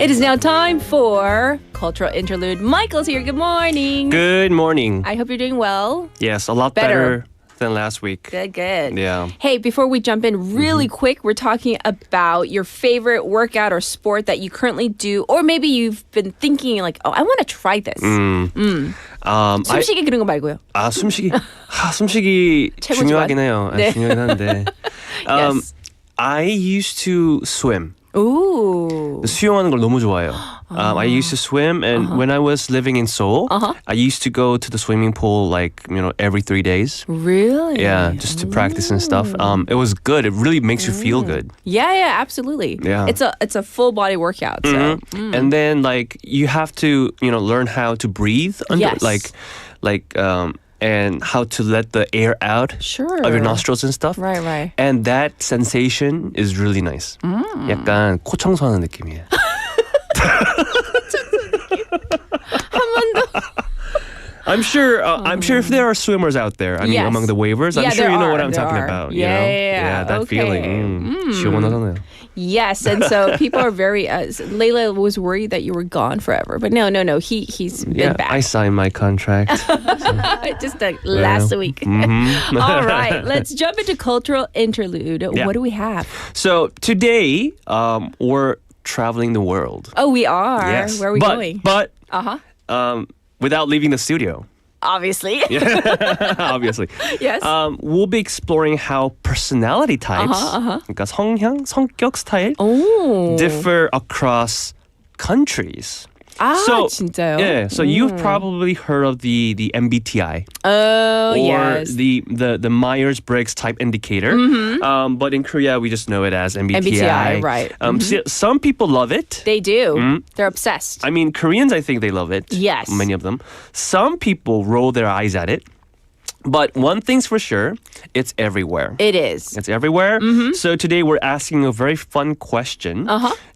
It is now time for Cultural Interlude. Michael's here. Good morning. Good morning. I hope you're doing well. Yes, a lot better than last week. Good, good. Yeah. Hey, before we jump in really quick, we're talking about your favorite workout or sport that you currently do, or maybe you've been thinking like, oh, I want to try this. 숨쉬기 그런 거 말고요. 숨쉬기 중요하긴 해요. 네. 중요하긴 한데. Yes. I used to swim. Ooh. 수영하는 걸 너무 좋아해요. I used to swim, and when I was living in Seoul, I used to go to the swimming pool like every 3 days. Really? Yeah, just to practice and stuff. It was good. It really makes you feel good. Yeah, absolutely. Yeah. It's a full body workout. So. And then like you have to learn how to breathe under and how to let the air out of your nostrils and stuff. Right. And that sensation is really nice. 약간 코 청소하는 느낌이에요. I'm sure if there are swimmers out there, I mean, among the waivers, I'm sure you know what I'm talking about. Yeah, that feeling. 시원하잖아요. Yes, and so people are very. Layla was worried that you were gone forever, but no. He's been back. I signed my contract. Just last week. All right, let's jump into cultural interlude. Yeah. What do we have? So today, we're traveling the world. Oh, we are. Yes. Where are we going? But without leaving the studio. Obviously. Obviously. Yes. We'll be exploring how personality types, 그러니까 성향, 성격 스타일, differ across countries. 진짜요? Yeah, so you've probably heard of the MBTI. Oh, or yes. the Myers-Briggs type indicator. But in Korea, we just know it as MBTI. MBTI, right. So some people love it. They do. They're obsessed. I mean, Koreans, I think they love it. Yes. Many of them. Some people roll their eyes at it. But one thing's for sure, it's everywhere. It is. It's everywhere. So today we're asking a very fun question.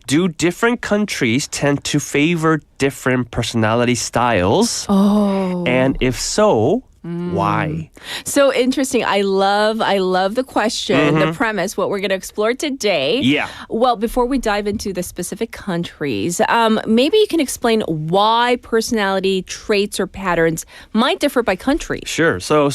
Do different countries tend to favor different personality styles? Oh. And if so, why? So interesting. I love the question, the premise, what we're going to explore today. Yeah. Well, before we dive into the specific countries, maybe you can explain why personality traits or patterns might differ by country. Sure. So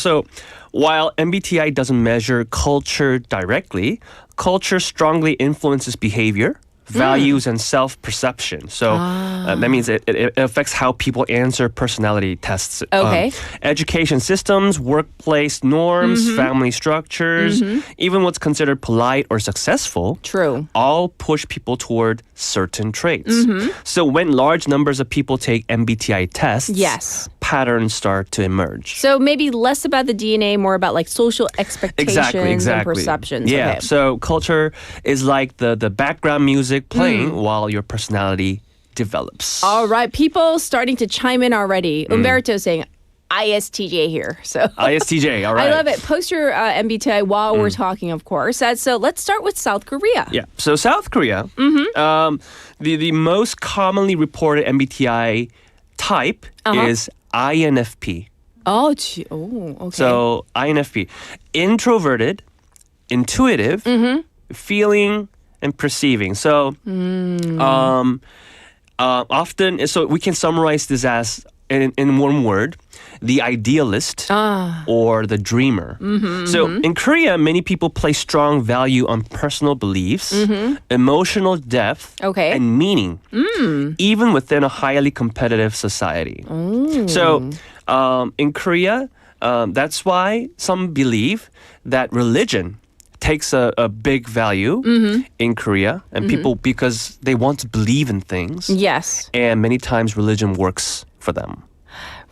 while MBTI doesn't measure culture directly, culture strongly influences behavior, values, and self-perception. So that means it affects how people answer personality tests. Okay. Education systems, workplace norms, family structures, even what's considered polite or successful. True. All push people toward certain traits. So when large numbers of people take MBTI tests, yes, patterns start to emerge. So maybe less about the DNA, more about like social expectations and perceptions. Yeah. Okay. So culture is like the background music playing while your personality develops. All right, people starting to chime in already. Umberto saying ISTJ here. So ISTJ, all right. I love it. Post your MBTI while we're talking, of course. So let's start with South Korea. Yeah. So South Korea, the most commonly reported MBTI type is INFP. Oh, okay. So INFP, introverted, intuitive, feeling, and perceiving. So often, so we can summarize this as in one word, the idealist or the dreamer. So in Korea, many people place strong value on personal beliefs, emotional depth, and meaning, even within a highly competitive society. So in Korea, that's why some believe that religion takes a big value in Korea, and people, because they want to believe in things. Yes. And many times religion works for them.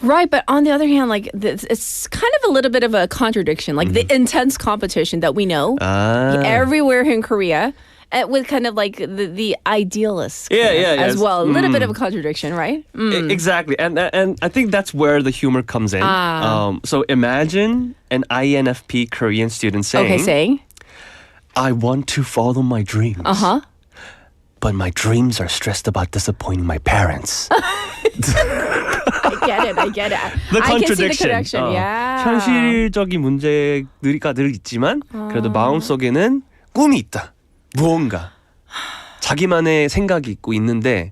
Right, but on the other hand, like it's kind of a little bit of a contradiction, like the intense competition that we know everywhere in Korea, with kind of like the idealists as well. A little bit of a contradiction, right? Exactly, and I think that's where the humor comes in. So imagine an INFP Korean student saying, I want to follow my dreams. But my dreams are stressed about disappointing my parents. I get it. The I can see the contradiction. connection. Yeah. 현실적인 문제가 늘 있지만 그래도 마음속에는 꿈이 있다. 무언가. 자기만의 생각이 있고 있는데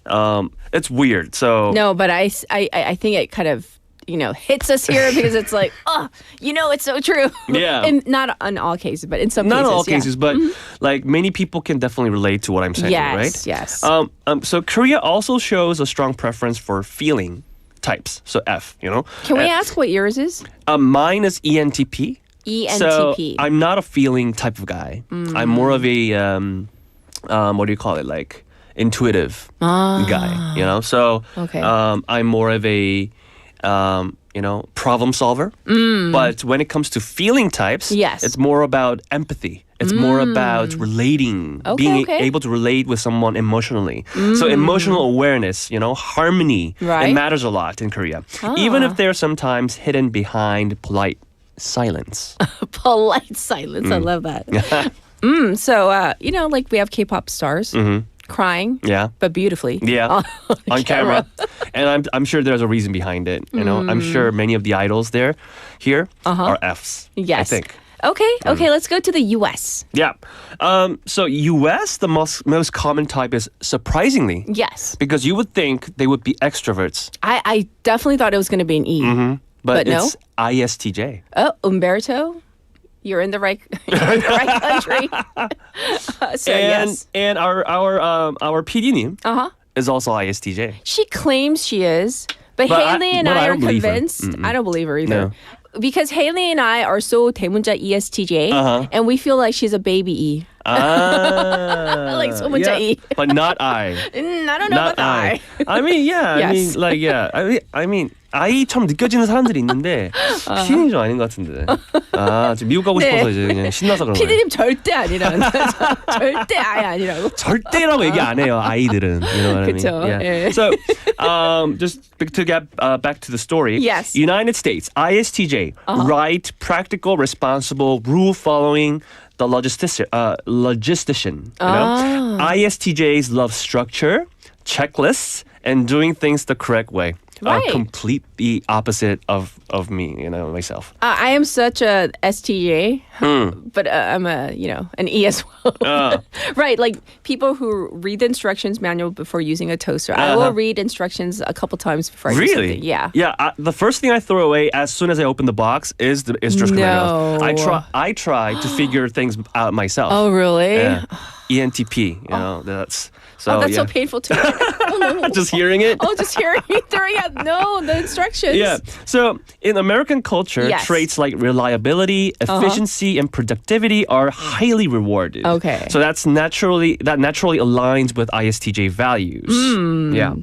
It's weird. So No, but I think it kind of hits us here because it's like, it's so true. Yeah. Not in all cases, but in some cases. Not all yeah. cases, but like many people can definitely relate to what I'm saying, right? Yes. So Korea also shows a strong preference for feeling types. So F, Can we ask what yours is? Mine is ENTP. ENTP. So I'm not a feeling type of guy. I'm more of a what do you call it? Like intuitive guy. So Okay. I'm more of a problem solver. But when it comes to feeling types, Yes. it's more about empathy. It's more about relating, being okay. able to relate with someone emotionally. So emotional awareness, harmony, Right. it matters a lot in Korea. Even if they're sometimes hidden behind polite silence. Polite silence. I love that. So, like we have K-pop stars crying, Yeah. but beautifully. Yeah, on camera. And I'm sure there's a reason behind it. I'm sure many of the idols here are Fs. Yes. I think. Okay, let's go to the U.S. Yeah. So U.S. the most common type is surprisingly. Yes. Because you would think they would be extroverts. I definitely thought it was going to be an E. But no? it's ISTJ. Oh, Umberto, you're in the right, country. So yes. And our PD님 is also ISTJ. She claims she is, but Haley and I are convinced. I don't believe her either. No. Because Haley and I are so 대문자 ESTJ, and we feel like she's a baby E. Like 소문자 E. But not I. I don't know Not about the I. I mean, yeah. Yes. I mean, 아이처럼 느껴지는 사람들이 있는데 PD님 좀 아닌 것 같은데. 지금 미국 가고 싶어서 이제 그냥 신나서 그런 거예요. 피디님 절대 아니라는 절대 아예 아니라고. 절대라고 얘기 안 해요. 아이들은. You know what I mean? 그쵸. Yeah. 예. So, just to get back to the story. Yes. United States, ISTJ, right, practical, responsible, rule-following, the logistician. ISTJs love structure, checklists, and doing things the correct way. Right. Completely opposite of me, myself. I am such a STJ, but I'm an E as well. Right, like people who read the instructions manual before using a toaster. I will read instructions a couple times before I do Really? something. Yeah. Yeah. The first thing I throw away as soon as I open the box is the instruction manual. I try to figure things out myself. Oh, really? Yeah. ENTP. That's so. That's so painful to me. Just hearing it. Just hearing throwing out the instructions. Yeah. So in American culture, Yes. traits like reliability, efficiency, and productivity are highly rewarded. Okay. So that naturally aligns with ISTJ values. Yeah.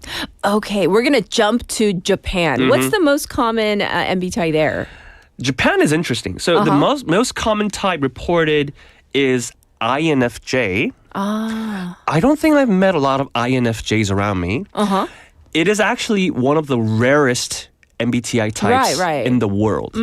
Okay, we're gonna jump to Japan. What's the most common MBTI there? Japan is interesting. So the most common type reported is INFJ. I don't think I've met a lot of INFJs around me. It is actually one of the rarest MBTI types in the world.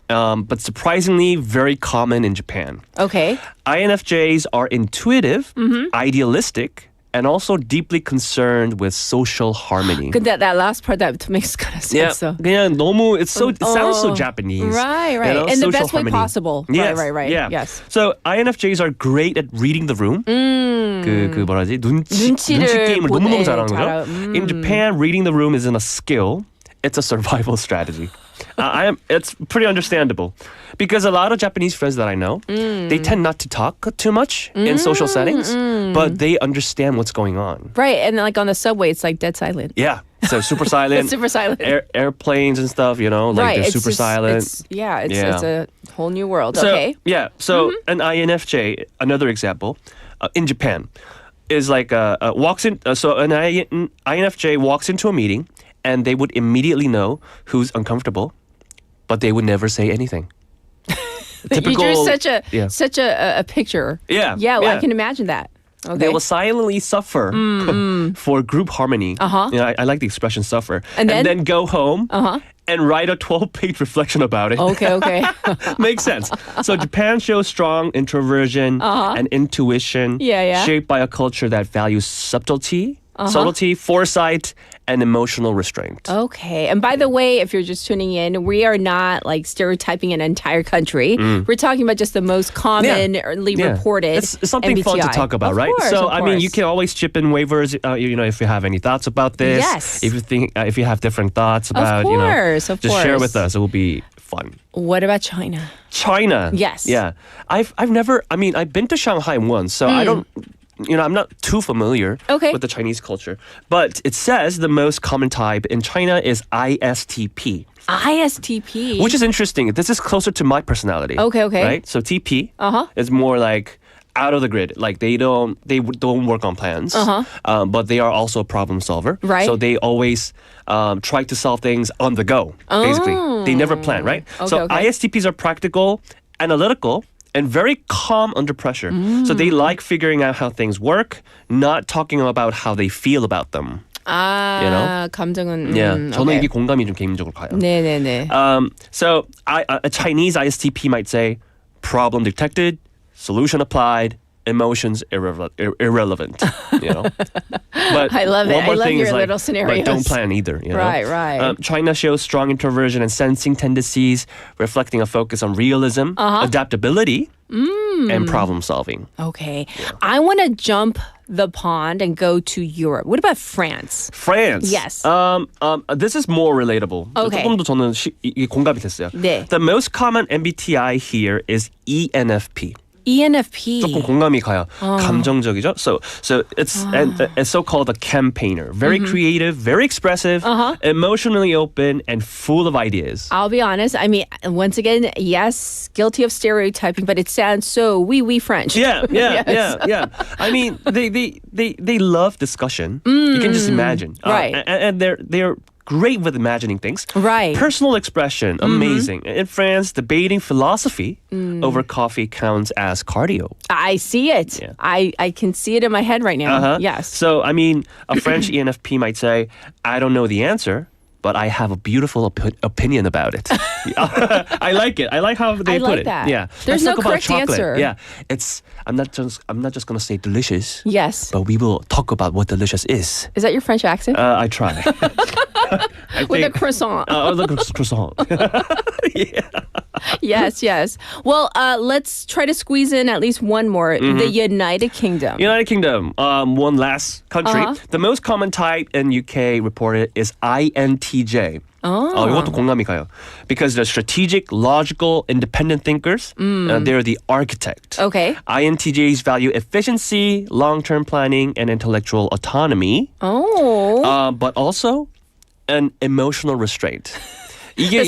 But surprisingly, very common in Japan. Okay. INFJs are intuitive, idealistic, and also deeply concerned with social harmony. But that last part that makes kind of sense. Yeah, 그냥 너무 it sounds so Japanese. Right. In the best way possible. Yes, Right. Yeah. Yes. So INFJs are great at reading the room. 그 뭐라지 눈치 게임을 너무너무 잘하는 거죠. In Japan, reading the room isn't a skill; it's a survival strategy. It's pretty understandable because a lot of Japanese friends that I know, they tend not to talk too much in social settings, but they understand what's going on. Right, and like on the subway, it's like dead silent. Yeah, so super silent. Super silent. Airplanes and stuff, like they're super silent. It's a whole new world. So, okay. Yeah, so an INFJ, another example, in Japan, is like walks in. So an INFJ walks into a meeting. And they would immediately know who's uncomfortable, but they would never say anything. Typical. You drew such a picture. Yeah. Yeah, I can imagine that. Okay. They will silently suffer for group harmony. I like the expression suffer. And then go home and write a 12-page reflection about it. Okay. Makes sense. So Japan shows strong introversion and intuition, shaped by a culture that values subtlety subtlety, foresight, and emotional restraint. Okay. And by the way, if you're just tuning in, we are not like stereotyping an entire country. We're talking about just the most commonly reported It's something MBTI. fun to talk about, Of right? course, So, of I mean, you course. can always chip in waivers, if you have any thoughts about this. Yes. If you have different thoughts about, of just share course. with us. It will be fun. What about China? China. Yes. Yeah. I've been to Shanghai once, so I don't, I'm not too familiar with the Chinese culture. But it says the most common type in China is ISTP. ISTP. Which is interesting. This is closer to my personality. Okay. Right? So TP is more like out of the grid. Like they don't work on plans. But they are also a problem solver. Right. So they always try to solve things on the go, basically. They never plan, right? So ISTPs are practical, analytical, and very calm under pressure. So they like figuring out how things work, not talking about how they feel about them. 감정은 저는 이게 공감이 좀 개인적으로 가요. 네네네. So a Chinese ISTP might say, problem detected, solution applied, emotions irrelevant. But I love it. one more I love thing your is like, little scenarios. but don't plan either. Right. China shows strong introversion and sensing tendencies, reflecting a focus on realism, adaptability, and problem solving. Okay. I want to jump the pond and go to Europe. What about France? France. Yes. This is more relatable. Okay. 조금 더 저는 이게 공감이 됐어요. 네. The most common MBTI here is ENFP. ENFP. 조금 공감이 가요. 감정적이죠. So it's so-called a campaigner. Very creative, very expressive, emotionally open, and full of ideas. I'll be honest. I mean, once again, yes, guilty of stereotyping, but it sounds so wee French. Yeah. Yes. I mean, they love discussion. You can just imagine. Right. And they're great with imagining things. Right. Personal expression, amazing. In France, debating philosophy over coffee counts as cardio. I see it. Yeah. I can see it in my head right now. Yes. So, I mean, a French ENFP might say, I don't know the answer, but I have a beautiful opinion about it. I like it. I like how they I put like it. that. Yeah. There's Let's no talk about correct chocolate. answer. Yeah. I'm not just going to say delicious. Yes. But we will talk about what delicious is. Is that your French accent? I try. With a croissant. The croissant. Yeah. Yes. Well, let's try to squeeze in at least one more. The United Kingdom. United Kingdom, one last country. The most common type in UK reported is INTJ. 이것도 공감이 가요. Because they're strategic, logical, independent thinkers. They're the architect. Okay. INTJs value efficiency, long-term planning, and intellectual autonomy. But also an emotional restraint. 이게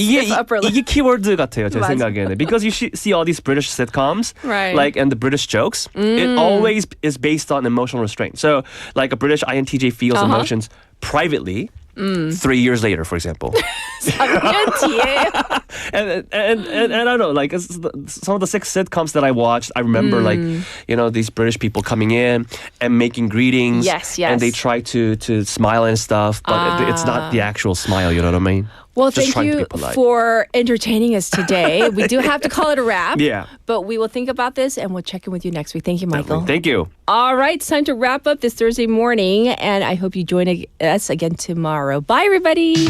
키워드 같아요, 제 생각에는. Because you see all these British sitcoms, right. like, and the British jokes, it always is based on emotional restraint. So, like, a British INTJ feels emotions privately 3 years later, for example. 3년 뒤에. And I don't know, like, some of the sitcoms that I watched, I remember, like, these British people coming in and making greetings. Yes. And they try to smile and stuff, but it's not the actual smile, you know what I mean? Well, Just thank trying to you be polite. for entertaining us today. We do have to call it a wrap. Yeah. But we will think about this and we'll check in with you next week. Thank you, Michael. Thank you. All right, it's time to wrap up this Thursday morning, and I hope you join us again tomorrow. Bye, everybody.